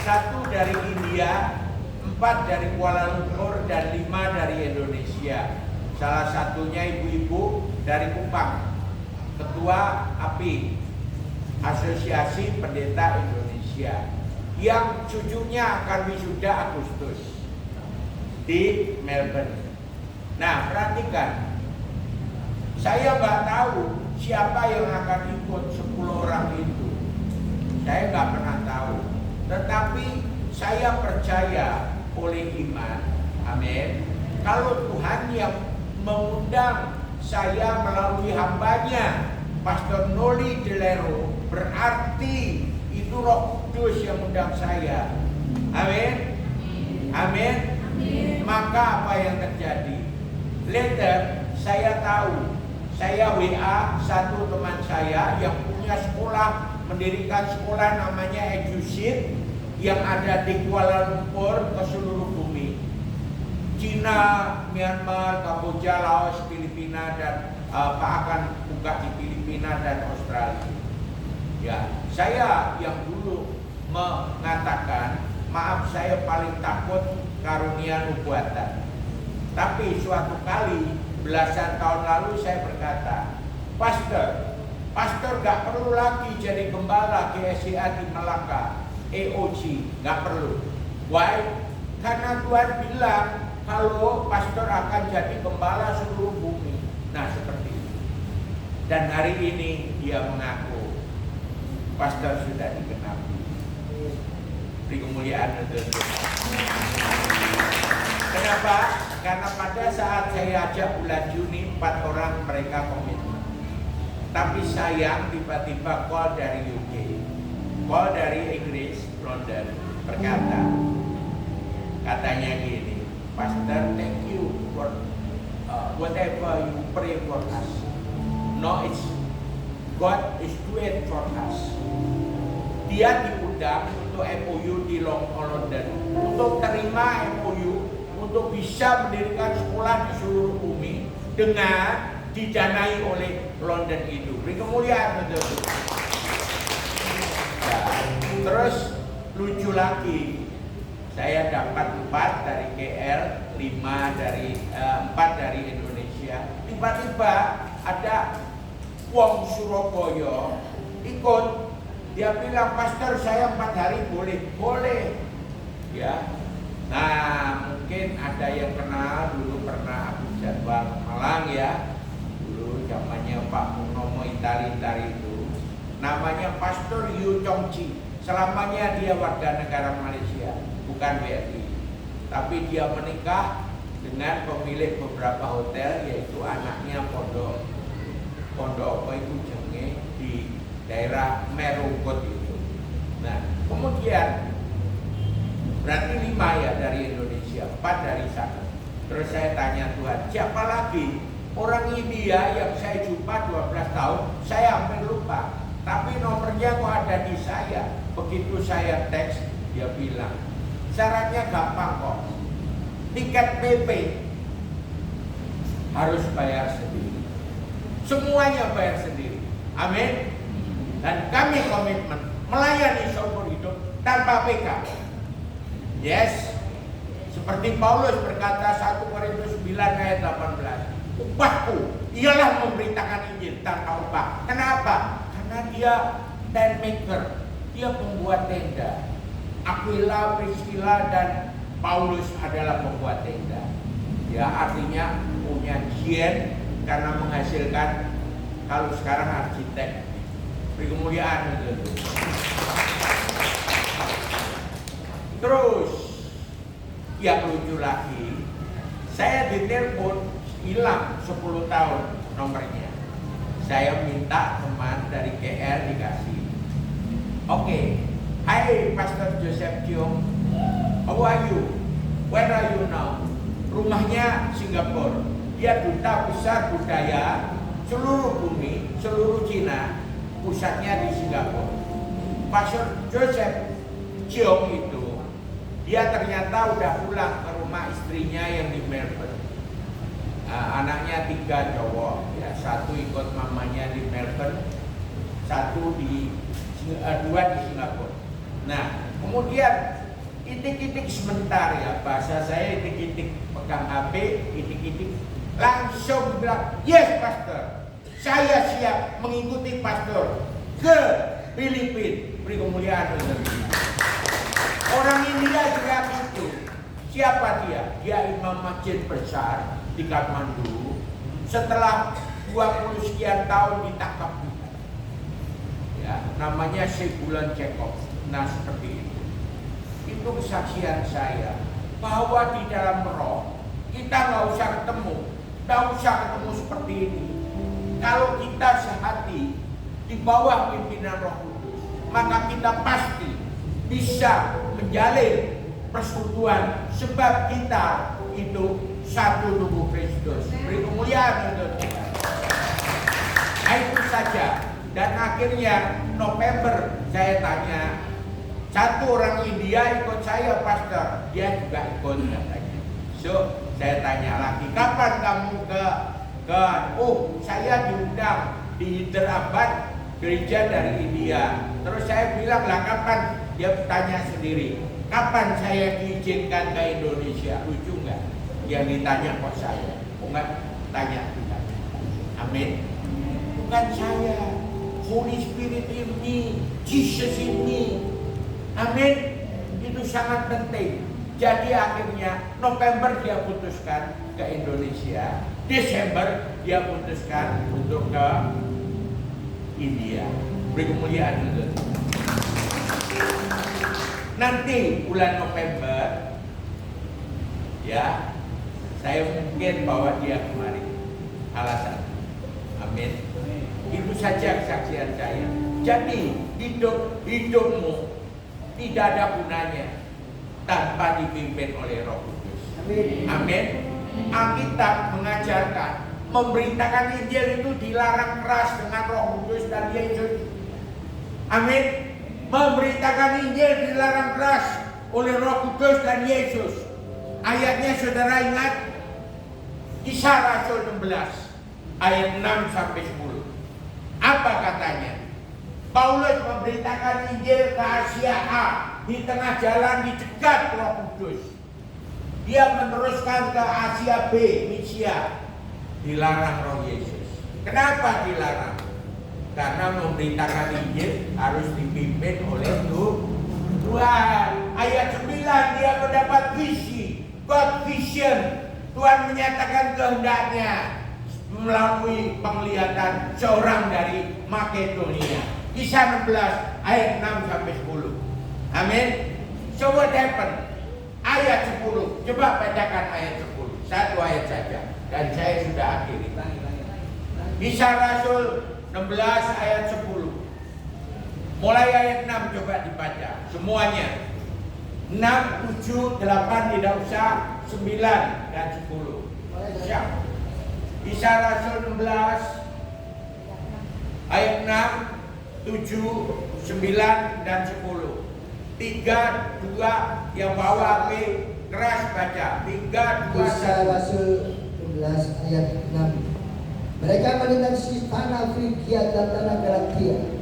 1 dari India, 4 dari Kuala Lumpur, dan 5 dari Indonesia. Salah satunya ibu-ibu dari Kupang, Ketua API, Asosiasi Pendeta Indonesia, yang cucunya akan wisuda Agustus di Melbourne. Nah, perhatikan, saya nggak tahu siapa yang akan ikut 10 orang itu. Saya nggak pernah tahu, tetapi saya percaya oleh iman, amin, kalau Tuhan yang mengundang saya melalui hambanya Pastor Noli Delero, berarti itu Roh Kudus yang mengundang saya. Amin. Amin. Maka apa yang terjadi? Later saya tahu, saya WA satu teman saya yang punya sekolah, mendirikan sekolah namanya EduSeed yang ada di Kuala Lumpur ke seluruh bumi. Cina, Myanmar, Kamboja, Laos, Filipina, dan akan buka di Filipina dan Australia. Ya, saya yang dulu mengatakan, maaf saya paling takut karunia nubuatan. Tapi suatu kali belasan tahun lalu saya berkata, Pastor gak perlu lagi jadi gembala GSCA di Melaka, EOG, gak perlu. Why? Karena Tuhan bilang kalau pastor akan jadi gembala seluruh bumi. Nah, seperti itu. Dan hari ini dia mengaku pastor sudah digenapi. Beri kemuliaan untuk Tuhan. Kenapa? Karena pada saat saya ajak bulan Juni 4 orang mereka komitmen. Tapi sayang tiba-tiba call dari UK, call dari Inggris, London, berkata, katanya gini, Pastor, thank you for whatever you pray for us. No, it's God is do it for us. Dia diundang untuk MOU di London, untuk terima MOU untuk bisa mendirikan sekolah di seluruh bumi dengan didanai oleh London itu. Beri kemuliaan untuk itu. Ya, terus lucu lagi, saya dapat 4 dari KL, 4 dari Indonesia. Tiba-tiba ada wong Surabaya ikut, dia bilang, "Pastor, saya 4 hari boleh?" Boleh. Ya. Nah, mungkin ada yang kenal dulu pernah aku jadwal Malang ya. Dulu zamannya Pak Munomo Itali itu. Namanya Pastor Yu Chongji. Selamanya dia warga negara Malaysia, bukan WNI. Tapi dia menikah dengan pemilik beberapa hotel, yaitu anaknya pondok apa itu jenge di daerah Merungkut itu. Nah, kemudian berarti 5 ya dari Indonesia, 4 dari sana. Terus saya tanya Tuhan, siapa lagi? Orang India yang saya jumpa 12 tahun, saya hampir lupa. Tapi nomornya kok ada di saya. Begitu saya teks, dia bilang, syaratnya gampang kok. Tiket PP harus bayar sendiri. Semuanya bayar sendiri. Amin. Dan kami komitmen melayani seumur hidup tanpa PK. Yes. Seperti Paulus berkata 1 Korintus 9 ayat 18. Upahku ialah memberitakan Injil tanpa upah. Kenapa? Karena dia tent maker. Dia pembuat tenda. Aquila, Priscilla dan Paulus adalah pembuat tenda. Ya, artinya punya gen karena menghasilkan, kalau sekarang arsitek. Beri kemuliaan itu. Terus yang lucu lagi, saya ditelepon hilang 10 tahun nomornya. Saya minta teman dari KL dikasih. Oke, hai Pastor Joseph Chiong, how are you? Where are you now? Rumahnya Singapura. Dia duta besar budaya seluruh bumi, seluruh Cina, pusatnya di Singapura. Pastor Joseph Chiong itu, dia ternyata udah pulang ke rumah istrinya yang di Melbourne. Anaknya 3 cowok, ya, 1 ikut mamanya di Melbourne, 2 di Singapura. Nah, kemudian itik-itik sebentar ya, bahasa saya itik-itik pegang HP, itik-itik langsung bilang, yes Pastor, saya siap mengikuti Pastor ke Filipina. Beri kemuliaan. Orang India juga itu. Siapa dia? Dia imam masjid besar di Kathmandu. Setelah 20 sekian tahun ditangkap. Ya, namanya Segulan Cekov. Nah, seperti itu. Itu kesaksian saya bahwa di dalam roh kita nggak usah ketemu seperti ini. Kalau kita sehati di bawah pimpinan Roh Kudus, maka kita pasti bisa menjalin persekutuan, sebab kita itu satu tubuh Kristus. Beri kemuliaan untuk Tuhan. Nah, itu saja. Dan akhirnya November saya tanya, 1 orang India ikut saya Pastor, dia juga ikut katanya. So saya tanya lagi, kapan kamu ke saya diundang di Hyderabad, gereja dari India. Terus saya bilang, lah kapan? Dia tanya sendiri, kapan saya diizinkan ke Indonesia? Lucu nggak? Yang ditanya kok saya, bukan tanya kita. Amin. Bukan saya, Holy Spirit ini, Jesus ini. Amin. Itu sangat penting. Jadi akhirnya November dia putuskan ke Indonesia, Desember dia putuskan untuk ke India. Beri kemuliaan itu. Nanti bulan November, ya, saya mungkin bawa dia kemari. Alasan. Amin. Itu saja kesaksian saya. Jadi hidupmu tidak ada gunanya tanpa dipimpin oleh Roh Kudus. Amin. Alkitab mengajarkan memberitakan Injil itu dilarang keras dengan Roh Kudus dan Yesus. Amin. Memberitakan Injil dilarang keras oleh Roh Kudus dan Yesus. ayatnya saudara ingat? Kisah Rasul 16 ayat 6 sampai 10. Apa katanya? Paulus memberitakan Injil ke Asia A. Di tengah jalan dicegat Roh Kudus. Dia meneruskan ke Asia B, Misia. Dilarang Roh Yesus. Kenapa dilarang? Karena memberitakan Injil harus dipimpin oleh Tuhan. Ayat 9 dia mendapat visi, God vision. Tuhan menyatakan kehendaknya melalui penglihatan seorang dari Makedonia. Kisah 16 ayat 6 sampai 10. Amin. So what happened? Ayat 10. Coba bacakan ayat 10. Satu ayat saja. Dan saya sudah akhiri. Kisah Rasul 16 ayat 10. Mulai ayat 6 coba dibaca semuanya. 6, 7, 8 tidak usah, 9 dan 10. Siap. Kisah Rasul 16 ayat 6, 7, 9 dan 10. 3, 2 yang bawa HP keras baca. 3, 2, Kisah 1. Rasul 16 ayat 6. Mereka melintasi tanah Frigia dan tanah Galatia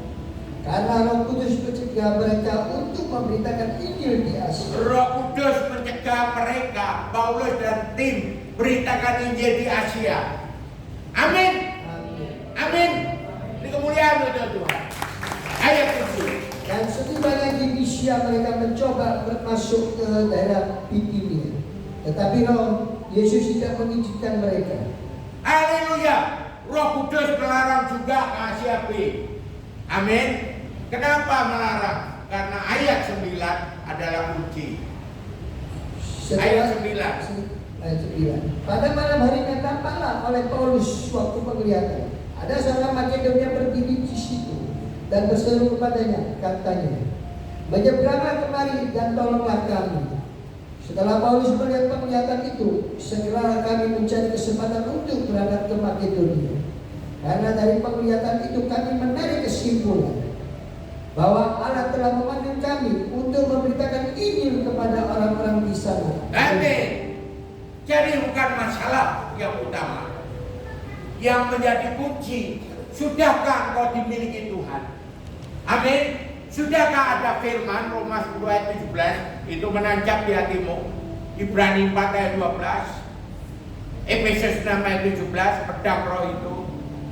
karena Roh Kudus mencegah mereka untuk memberitakan Injil di Asia. Roh Kudus mencegah mereka, Paulus dan tim, beritakan Injil di Asia. Amin. Amin. Amin. Ini kemuliaan untuk Tuhan. Ayat 7. Dan setibanya di Misia mereka mencoba masuk ke daerah Bitinia. Tetapi Roh Yesus tidak mengizinkan mereka. Haleluya. Roh Kudus melarang juga ke Asia B. Amin. Kenapa melarang? Karena ayat 9 adalah kunci. Ayat 9. Ayat 9. Pada malam harinya tampaklah oleh Paulus suatu penglihatan. Ada seorang Makedonia berdiri di situ dan berseru kepadanya, katanya, menyeberanglah kemari dan tolonglah kami. Setelah Paulus melihat penglihatan itu, segera kami mencari kesempatan untuk berangkat ke Makedonia. Karena dari penglihatan itu kami menarik kesimpulan bahwa Allah telah memanggil kami untuk memberitakan Injil kepada orang-orang di sana. Amin. Jadi bukan masalah yang utama. Yang menjadi kunci, sudahkah engkau dimiliki Tuhan? Amin. Sudahkah ada firman Roma 10 ayat 17 itu menancap di hatimu? Ibrani 4 ayat 12, Efesus 6 ayat 17, pedang roh itu.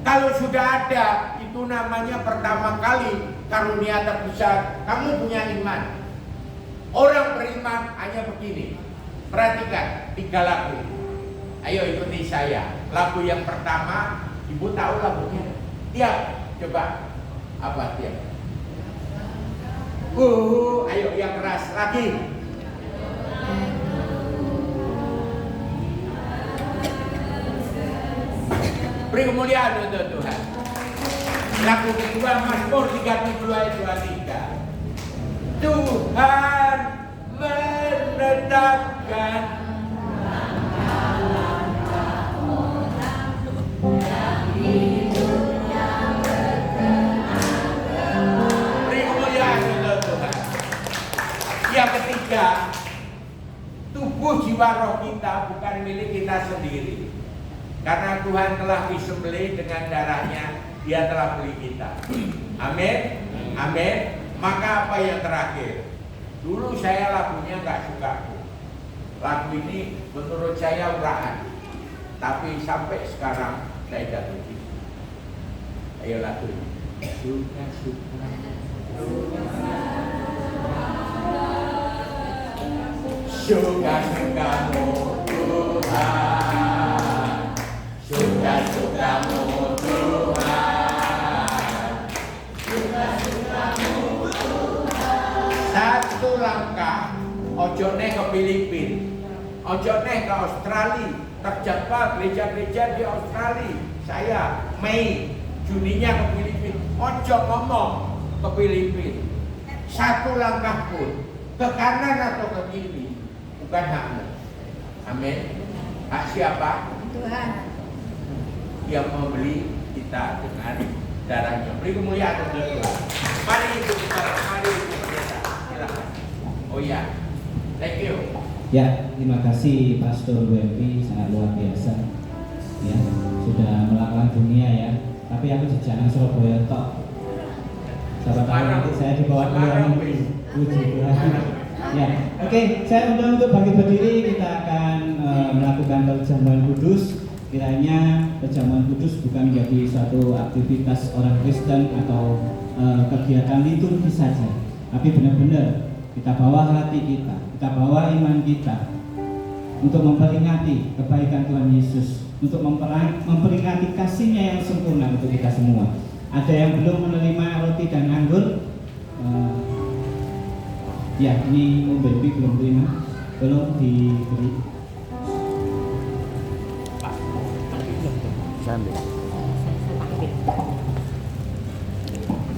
Kalau sudah ada, itu namanya pertama kali karunia terbesar. Kamu punya iman. Orang beriman hanya begini. Perhatikan 3 lagu. Ayo ikuti saya. Lagu yang pertama, ibu tahu lagunya? Tiap, coba. Apa tiap? Ayo yang keras lagi. Beri kemuliaan untuk Tuhan. Lagu kedua Mazmur 37 ayat 23. Tuhan menetapkan yang ketiga, tubuh jiwa roh kita bukan milik kita sendiri. Karena Tuhan telah disembelih dengan darahnya, Dia telah beli kita. Amin. Amin. Maka apa yang terakhir? Dulu saya lagunya nggak suka. Lagu ini menurut saya urahan. Tapi sampai sekarang saya jatuh cinta. Ayo lagu ini. Suka-suka. Suka-sukamu Tuhan, suka-sukamu Tuhan, suka-sukamu Tuhan. Satu langkah, ojo neh ke Filipina, ojo neh ke Australia, terjebak gereja-gereja di Australia. Saya Mei, Juninya ke Filipina, ojo ngomong ke Filipina. Satu langkah pun, ke kanan atau ke kiri, bukan hakmu. Amin. Hak siapa? Tuhan. Yang membeli kita dengan darahnya. Beri kemuliaan untuk Tuhan. Mari itu kita, mari itu kita. Silakan. Oh ya, thank you. Ya, terima kasih Pastor WMP, sangat luar biasa. Ya, sudah melakukan dunia ya. Tapi aku di Jangan Surabaya tok. Siapa tahu nanti saya dibawa keluar negeri. Puji Tuhan. Ya, oke, saya undang untuk bangkit berdiri. Kita akan melakukan perjamuan kudus. Kiranya perjamuan kudus bukan menjadi suatu aktivitas orang Kristen atau kegiatan liturgi saja, tapi benar-benar kita bawa hati kita bawa iman kita untuk memperingati kebaikan Tuhan Yesus, untuk memperingati kasih-Nya yang sempurna untuk kita semua. Ada yang belum menerima roti dan anggur? Ya, ini Om Baby belum terima, belum diberi.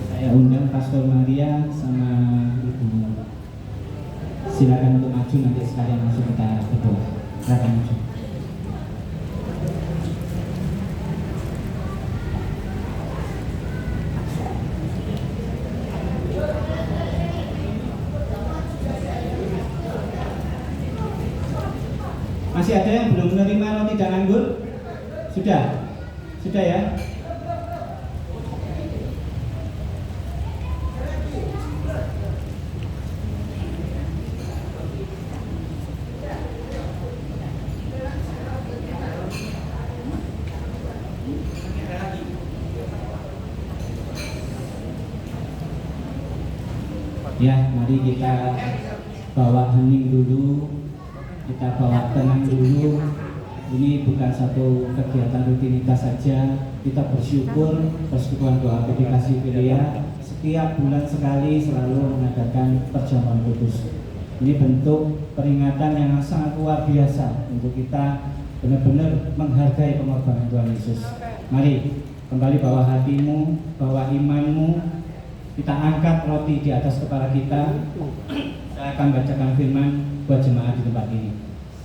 Saya undang Pastor Maria sama Ibu. Silakan untuk maju, nanti sekalian langsung kita berdoa. Silakan maju. Masih ada yang belum menerima roti dan anggur? Sudah ya. Ya, mari kita bawa hening dulu, kita bawa tenang dulu. Ini bukan satu kegiatan rutinitas saja. Kita bersyukur Persekutuan Doa PDKSI Filia setiap bulan sekali selalu mengadakan perjamuan kudus. Ini bentuk peringatan yang sangat luar biasa untuk kita benar-benar menghargai pengorbanan Tuhan Yesus. Mari kembali bawa hatimu, bawa imanmu. Kita angkat roti di atas kepala kita. Saya akan bacakan firman buat jemaat di tempat ini.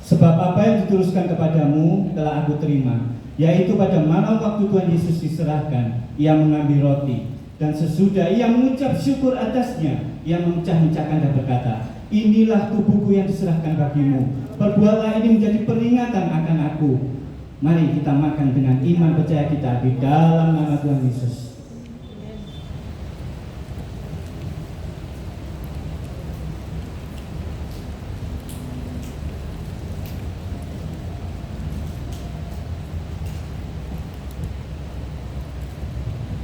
Sebab apa yang dituliskan kepadamu telah aku terima, yaitu pada malam waktu Tuhan Yesus diserahkan, Ia mengambil roti, dan sesudah Ia mengucap syukur atasnya, Ia memecah-mecahkan dan berkata, inilah tubuhku yang diserahkan bagimu, perbuatlah ini menjadi peringatan akan aku. Mari kita makan dengan iman percaya kita di dalam nama Tuhan Yesus.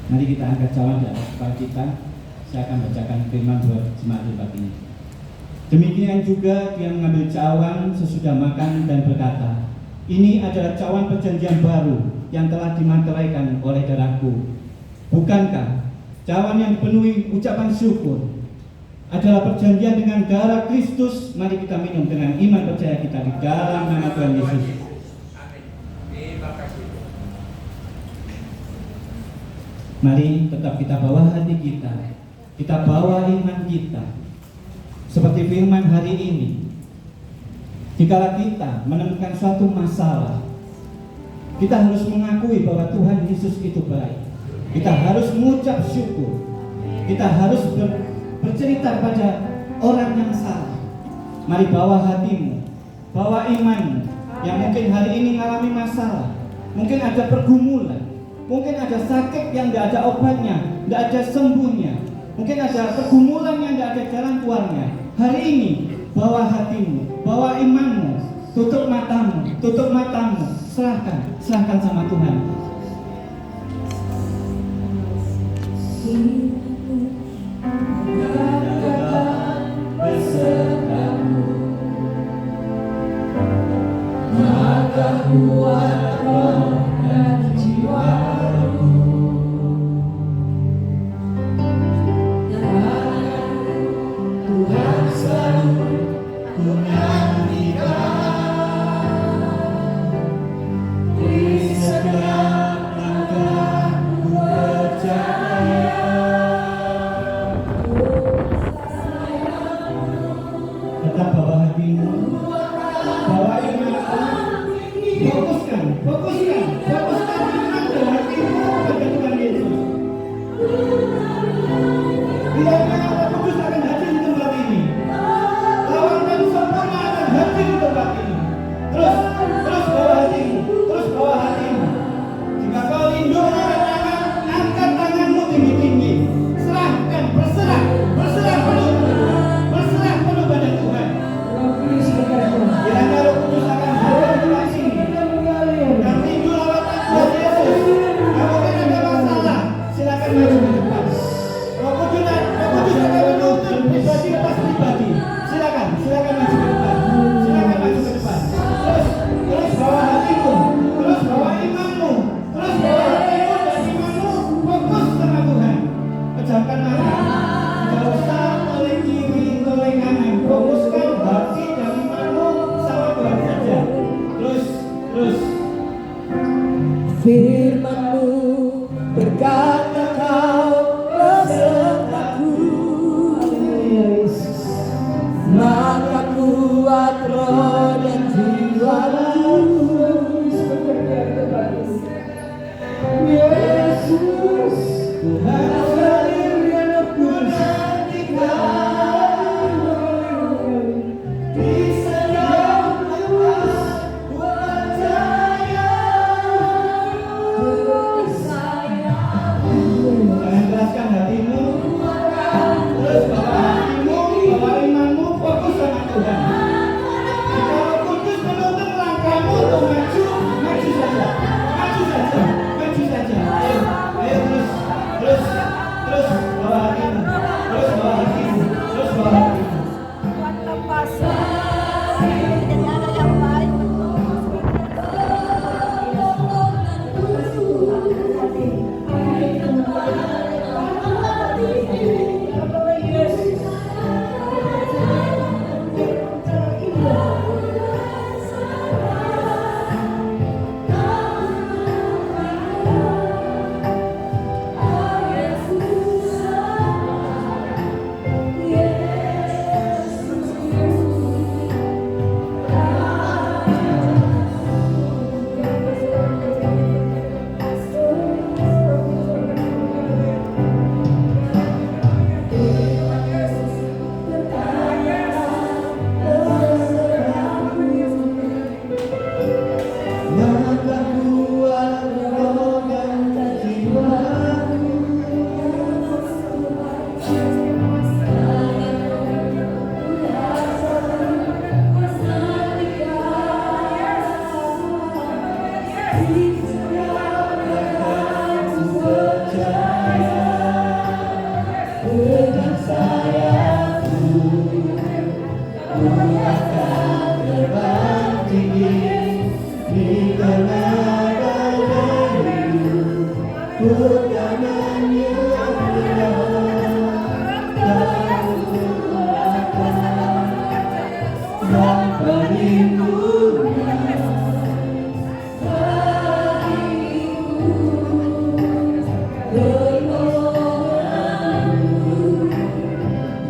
Mari kita angkat cawan di atas kepala kita. Saya akan bacakan firman buat jemaat tempat ini. Demikian juga Dia mengambil cawan sesudah makan dan berkata, ini adalah cawan perjanjian baru yang telah dimateraikan oleh darahku. Bukankah cawan yang dipenuhi ucapan syukur adalah perjanjian dengan darah Kristus? Mari kita minum dengan iman percaya kita di dalam nama Tuhan Yesus. Mari tetap kita bawa hati kita bawa iman kita. Seperti firman hari ini, jika kita menemukan suatu masalah, kita harus mengakui bahwa Tuhan Yesus itu baik. Kita harus mengucap syukur. Kita harus bercerita pada orang yang salah. Mari bawa hatimu, bawa imanmu yang mungkin hari ini mengalami masalah. Mungkin ada pergumulan. Mungkin ada sakit yang tidak ada obatnya, tidak ada sembuhnya. Mungkin ada pergumulan yang tidak ada jalan keluarnya. Hari ini, bawa hatimu, bawa imanmu, tutup matamu, serahkan sama Tuhan. Maka kuat roh dan jiwaku, dan Tuhan selalu ku nantikan. Di setiap langkahku percaya, tetap bawa hatimu, bawa imanmu. Fokuskan iman dan hatimu pada Tuhan Yesus. Bila Roh Kudus akan hadir di tempat ini, lawan dan sempurna akan hadir di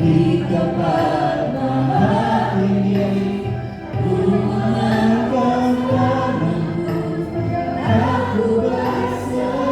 di tempat mahal ini, ku mengangkat tanganku, aku berserah.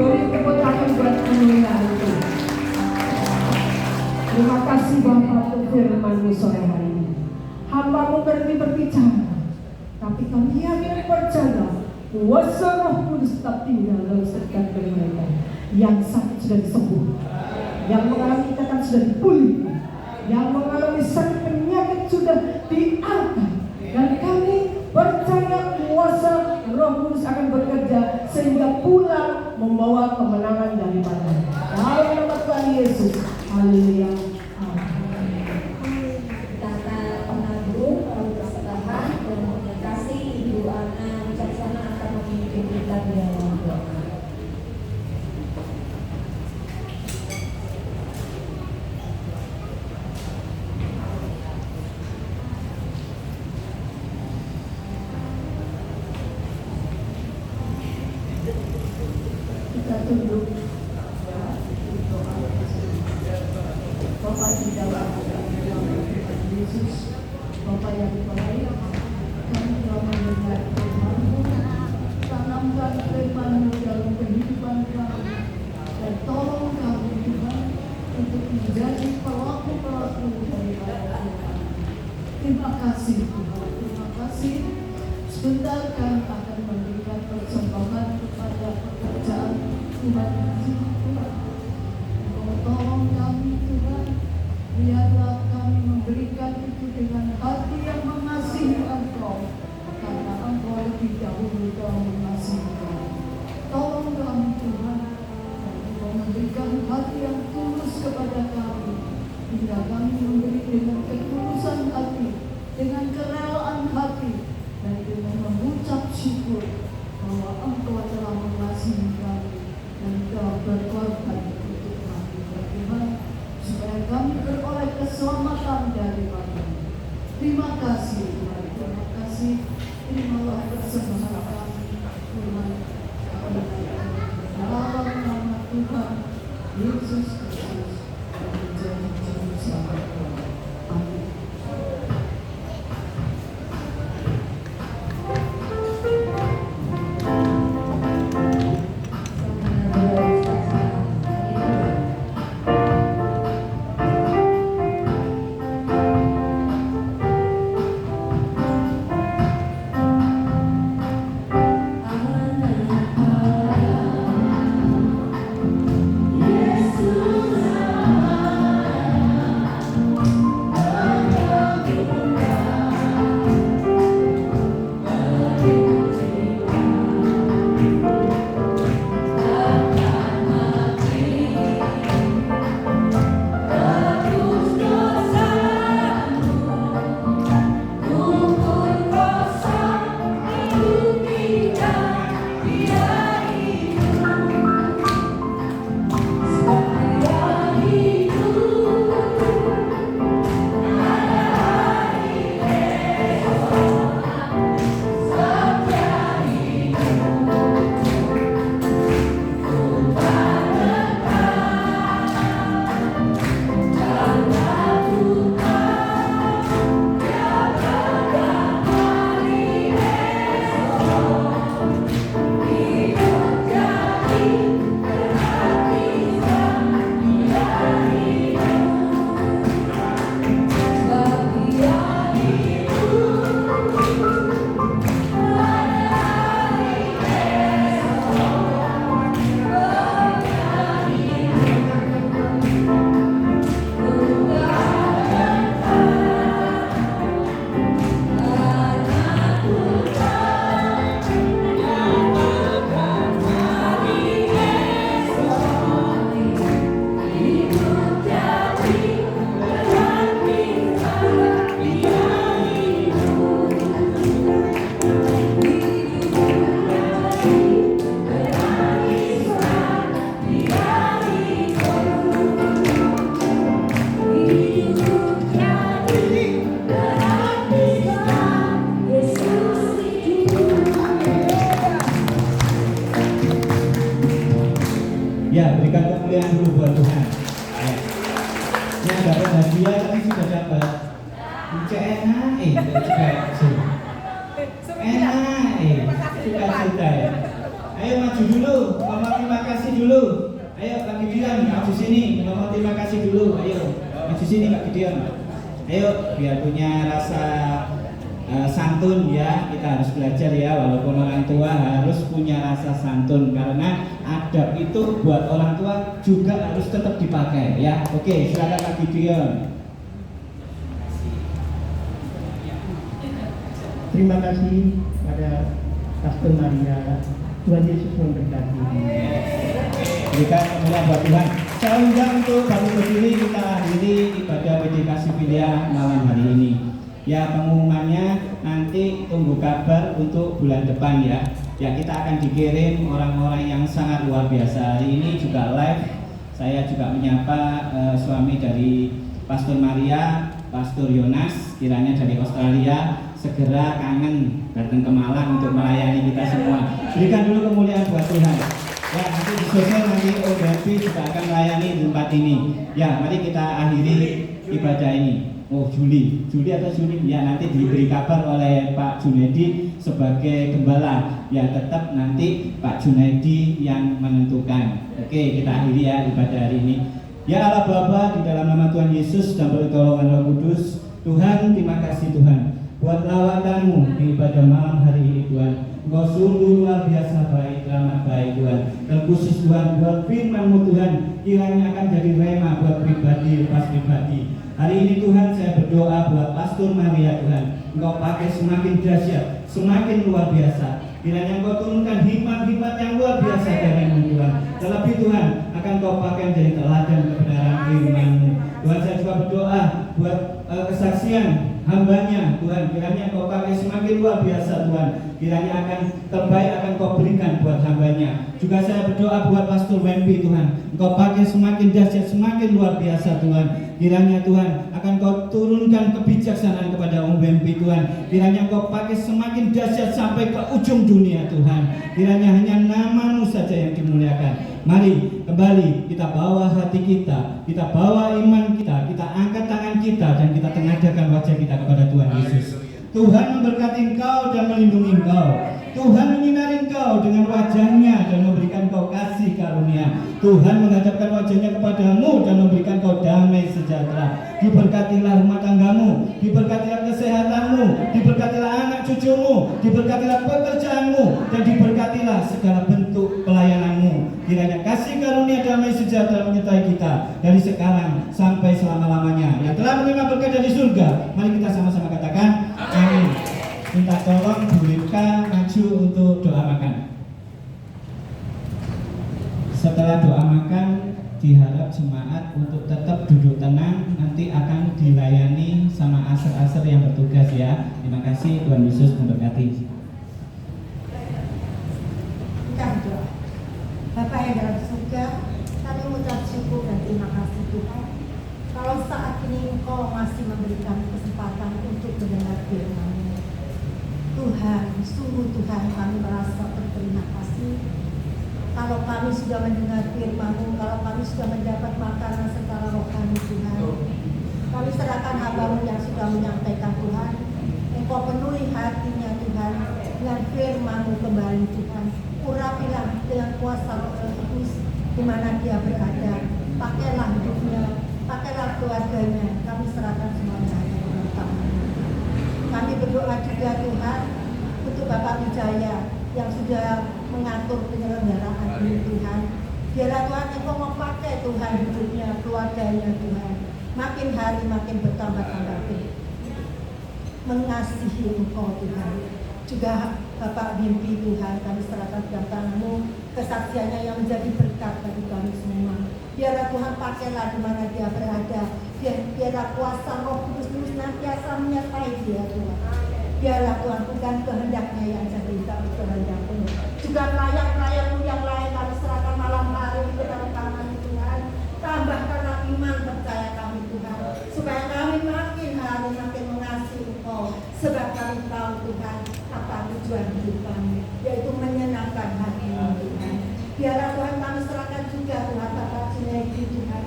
Beri tepuk tangan buat kemuliaan Tuhan. Terima kasih Bapa untuk firman-Mu sore hari ini. Hamba-Mu berhenti berbicara, tapi kami yakin percaya kuasa Roh Kudus tetap tinggal dalam setiap dari mereka. Yang sakit sudah disembuhkan, yang mengalami ikatan sudah dipulihkan, yang mengalami sakit penyakit sudah diangkat, dan kami percaya kuasa Roh Kudus akan bekerja sehingga pulang membawa kemenangan daripada dalam nama Tuhan Yesus. Haleluya. Kita akan menabung lalu persembahan dan terima Ibu Ana Wicaksana akan memimpin kita di dalam doa. Kita tunduk doa. Bapak di dalam Tuhan Yesus, Bapak yang baik, kami telah mendengar firman-Mu, tanamkan firman-Mu dalam kehidupan kami, dan tolong kami Tuhan untuk menjadi pelaku-pelaku daripada Tuhan. Terima kasih Tuhan, terima kasih. Sebentar kami akan memberikan persembahan kepada pekerjaan Tuhan Tuhan. Tolong kami Tuhan, biarlah kami memberikan itu dengan hati yang mengasihi Engkau, karena Engkau lebih dahulu telah mengasihi kami. Tolong kami Tuhan, dan Engkau memberikan hati yang tulus kepada kami, hingga kami memberi dengan ketulusan hati, dengan kerelaan hati, dan dengan mengucap syukur bahwa Engkau telah mengasihi kami dan telah berkorban untuk kami. Tuhan, supaya kami beroleh keselamatan daripada. Terima kasih Tuhan, terima kasih. Terimalah persembahan kami Tuhan, dalam nama Tuhan Yesus Kristus yang menjadi juru selamat kami. Amin. Yesus enak suka ya. Ayo maju dulu, ngomong terima kasih dulu. Ayo Kak Gideon maju sini, ngomong terima kasih dulu. Ayo maju sini Kak Gideon. Ayo biar punya rasa santun ya, kita harus belajar ya, walaupun orang tua harus punya rasa santun karena adab itu buat orang tua juga harus tetap dipakai ya. Oke, silakan Kak Gideon. Terima kasih pada Pastor Maria. Tuhan Yesus memberkati. Berikan kemuliaan buat Tuhan. Saya undang untuk bangkit berdiri, kita akhiri ibadah meditasi pilihan malam hari ini. Ya, pengumumannya nanti tunggu kabar untuk bulan depan ya. Ya, kita akan dikirim orang-orang yang sangat luar biasa. Hari ini juga live. Saya juga menyapa suami dari Pastor Maria, Pastor Yonas, kiranya dari Australia segera kangen datang ke Malang untuk melayani kita semua. Berikan dulu kemuliaan buat Tuhan. Ya, nanti di sosial nanti ODP juga akan melayani di tempat ini. Ya, mari kita akhiri ibadah ini. Oh, Juli atau Juli? Ya, nanti diberi kabar oleh Pak Junaidi sebagai gembala. Ya, tetap nanti Pak Junaidi yang menentukan. Oke, kita akhiri ya ibadah hari ini. Ya Allah Bapa, di dalam nama Tuhan Yesus dan pertolongan Roh Kudus, Tuhan, terima kasih Tuhan buat lawatan-Mu di ibadah malam hari ini Tuhan. Engkau sungguh luar biasa baik, amat baik Tuhan. Dan khusus Tuhan buat firman-Mu Tuhan, kiranya akan jadi rema buat pribadi lepas pribadi. Hari ini Tuhan saya berdoa buat Pastor Maria Tuhan. Engkau pakai semakin dahsyat, semakin luar biasa. Kiranya Engkau turunkan hikmat-hikmat yang luar biasa dari-Mu Tuhan. Terlebih Tuhan akan Kau pakai jadi teladan kebenaran firman-Mu. Tuhan, saya juga berdoa buat kesaksian hamba-Nya Tuhan. Kiranya Kau pakai semakin luar biasa Tuhan. Kiranya akan terbaik akan Kau berikan buat hamba-Nya. Juga saya berdoa buat Pastor Wempi Tuhan. Engkau pakai semakin dahsyat, semakin luar biasa Tuhan. Kiranya Tuhan akan Kau turunkan kebijaksanaan kepada Wempi Tuhan. Kiranya Kau pakai semakin dahsyat sampai ke ujung dunia Tuhan. Kiranya hanya nama-Mu saja yang dimuliakan. Mari kembali kita bawa hati kita bawa iman kita angkat tangan kita dan kita tengadahkan wajah kita kepada Tuhan Yesus. Tuhan memberkati engkau dan melindungi engkau. Tuhan menyinari engkau dengan wajah-Nya dan memberikan engkau kasih karunia. Tuhan menghadapkan wajah-Nya kepadamu dan memberikan engkau damai sejahtera. Diberkatilah rumah tanggamu, diberkatilah kesehatanmu, diberkatilah anak cucumu, diberkatilah pekerjaanmu, dan diberkatilah segala bentuk pelayananmu. Kiranya kasih karunia damai sejahtera menyertai kita dari sekarang sampai selama-lamanya. Yang telah menerima berkat dari surga, mari kita sama-sama katakan amin. Minta tolong Bu Ripka maju untuk doa makan. Setelah doa makan, diharap jemaat untuk tetap duduk tenang. Nanti akan dilayani sama aser-aser yang bertugas ya. Terima kasih, Tuhan Yesus memberkati. Bapak yang dalam surga, kami mengucap syukur dan terima kasih Tuhan. Kalau saat ini Engkau masih memberikan kesempatan untuk mendengar firman-Mu. Tuhan, sungguh Tuhan kami merasa berterima kasih. Kalau kami sudah mendengar firman-Mu, kalau kami sudah mendapat makanan secara rohani Tuhan, kami serahkan hamba-Mu yang sudah menyampaikan Tuhan. Engkau penuhi hatinya Tuhan dengan firman-Mu kembali Tuhan. Urapilah dengan kuasa Roh Kudus di mana dia berada. Pakailah hidupnya, pakailah keluarganya. Kami serahkan semuanya dalam tangan-Mu. Kami berdoa juga Tuhan untuk Bapak Wijaya yang sudah mengatur penyelenggaraan ini Tuhan. Biarlah Tuhan Engkau memakai Tuhan hidupnya, keluarganya Tuhan. Makin hari makin bertambah-tambah mengasihi Engkau Tuhan. Juga Bapak Mimpi Tuhan, kami serahkan dalam tangan-Mu kesaksiannya yang menjadi berkat bagi kami semua. Biarlah Tuhan pakailah di mana dia berada. Biarlah kuasa Roh Kudus senantiasa menyertai dia Tuhan. Biarlah Tuhan bukan kehendaknya yang jadi, tapi kehendak-Mu. Juga pelayan-pelayan-Mu yang lain kami serahkan malam hari ke dalam tangan Tuhan. Tambahkanlah iman percaya kami Tuhan, supaya kami makin hari makin mengasihi Engkau. Sebab kami tahu Tuhan apa tujuan hidup kami, yaitu menyenangkan hati-Mu Tuhan. Biarlah Tuhan kami serahkan juga Tuhan Bapak Junaidi Tuhan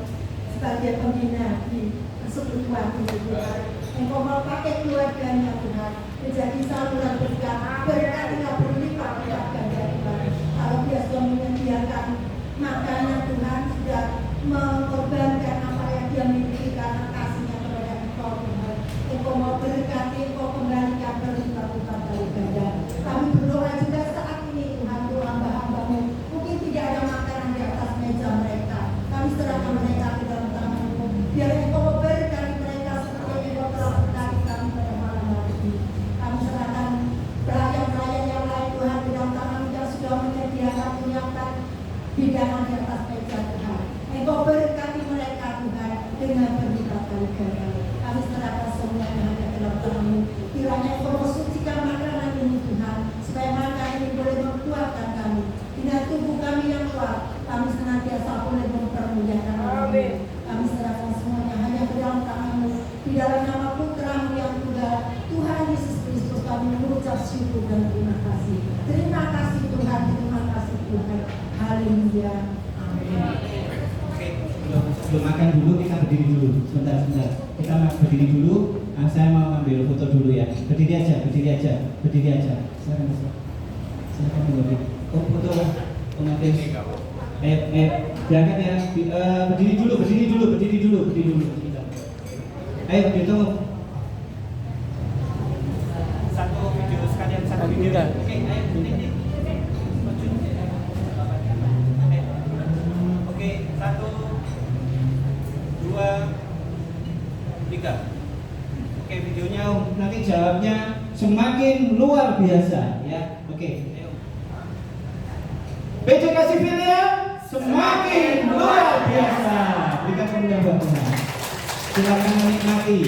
sebagai pembina di persekutuan ini Tuhan. Engkau mau pakai keluarganya Tuhan menjadi saluran berkah, berkah berlipat-lipat ganda Tuhan. Kalau dia sudah menyediakan makanan Tuhan, sudah mengorbankan apa yang dia miliki karena kasihnya kepada Engkau Tuhan. Engkau mau berkati, Engkau kembalikan berlipat-lipat dari ganda. Kami berdoa juga saat ini Tuhan, doa hamba-hambamu mungkin tidak ada makanan di atas meja mereka. Kami serahkan mereka ke dalam tangan-Mu. Biar Engkau berkati mereka seperti Engkau telah berkati kami pada malam hari ini. Kami serahkan pelayan-pelayan yang lain Tuhan di dalam tangan-Mu yang sudah menyediakan menyiapkan hidangan di atas meja Tuhan. Engkau berkati mereka Tuhan dengan berlipat kali ganda. Kami serahkan semuanya hanya ke dalam tangan-Mu. Kiranya Engkau mensucikan makanan ini Tuhan, supaya makanan ini boleh menguatkan kami. Dengan tubuh kami yang kuat, kami senantiasa boleh mempermuliakan Amin. Kami serahkan semuanya hanya ke dalam tangan-Mu. Di dalam nama Putra-Mu yang tunggal, Tuhan Yesus Kristus, kami mengucap syukur dan terima kasih. Terima kasih Tuhan, terima kasih Tuhan. Haleluya. Amin. Oke, sebelum makan dulu kita berdiri dulu. Sebentar. Kita berdiri dulu. Saya mau ambil foto dulu ya. Berdiri aja. Silakan Mas. Silakan berdiri. Oh, foto pengantin. Jangan ya. Berdiri dulu. Ayo, ditunggu. Satu video sekalian, satu video. Oke, ayo. Oke, 1, 2, 3. Oke, videonya nanti jawabnya semakin luar biasa ya. Oke, ayo. PJK Sipilnya semakin luar biasa. Berikan kemuliaan buat Tuhan. Silakan menikmati.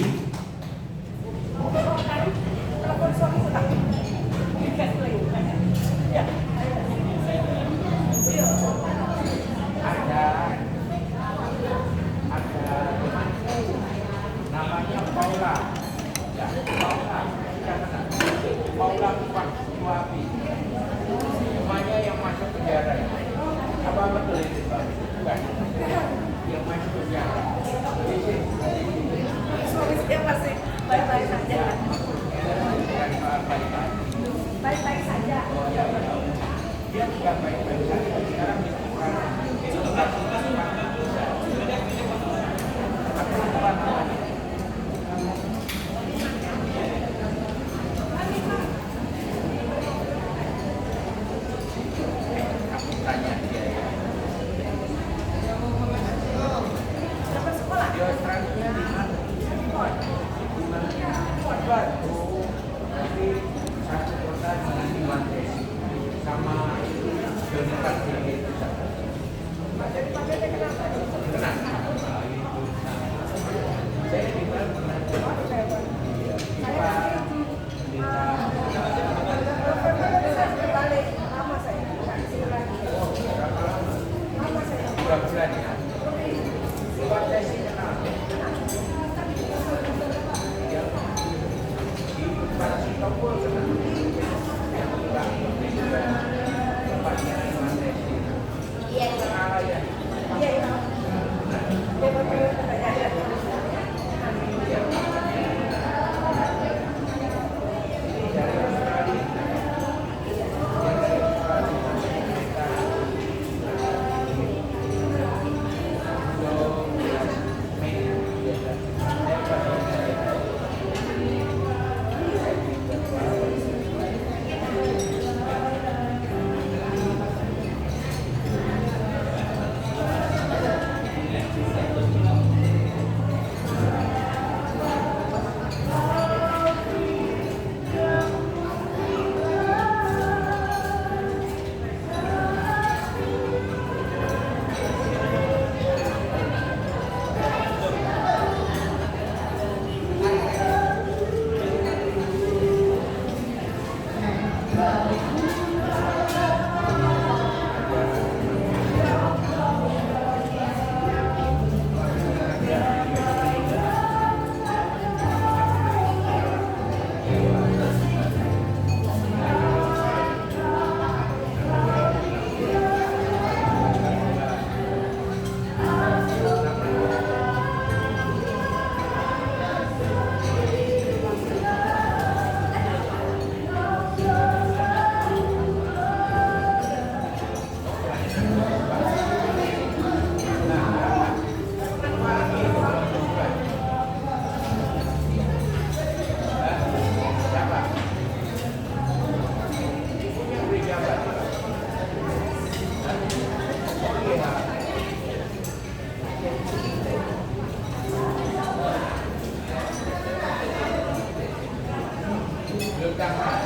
Namanya Paula. Ya, Paula Kupang Suapi. Semuanya yang masuk penjara. Apa betul itu Pak? Bukan. Yang masuk penjara. Suami saya masih baik-baik saja. Baik-baik saja. Dia juga baik-baik saja. Sekarang tanya dia ya. Dapat sekolah. Di Australia di mana? Batu. Tapi satu kota di Manchester sama Jonathan Billy itu sama. Kenal? Saya di mana pernah? Iya. Balik lama saya. Berapa bulan ya? Saya sih kenal. Di Tompul kenal. Yang enggak, ini juga tempatnya di Manchester. Iya. Kenal ya. Iya. Belum tangan.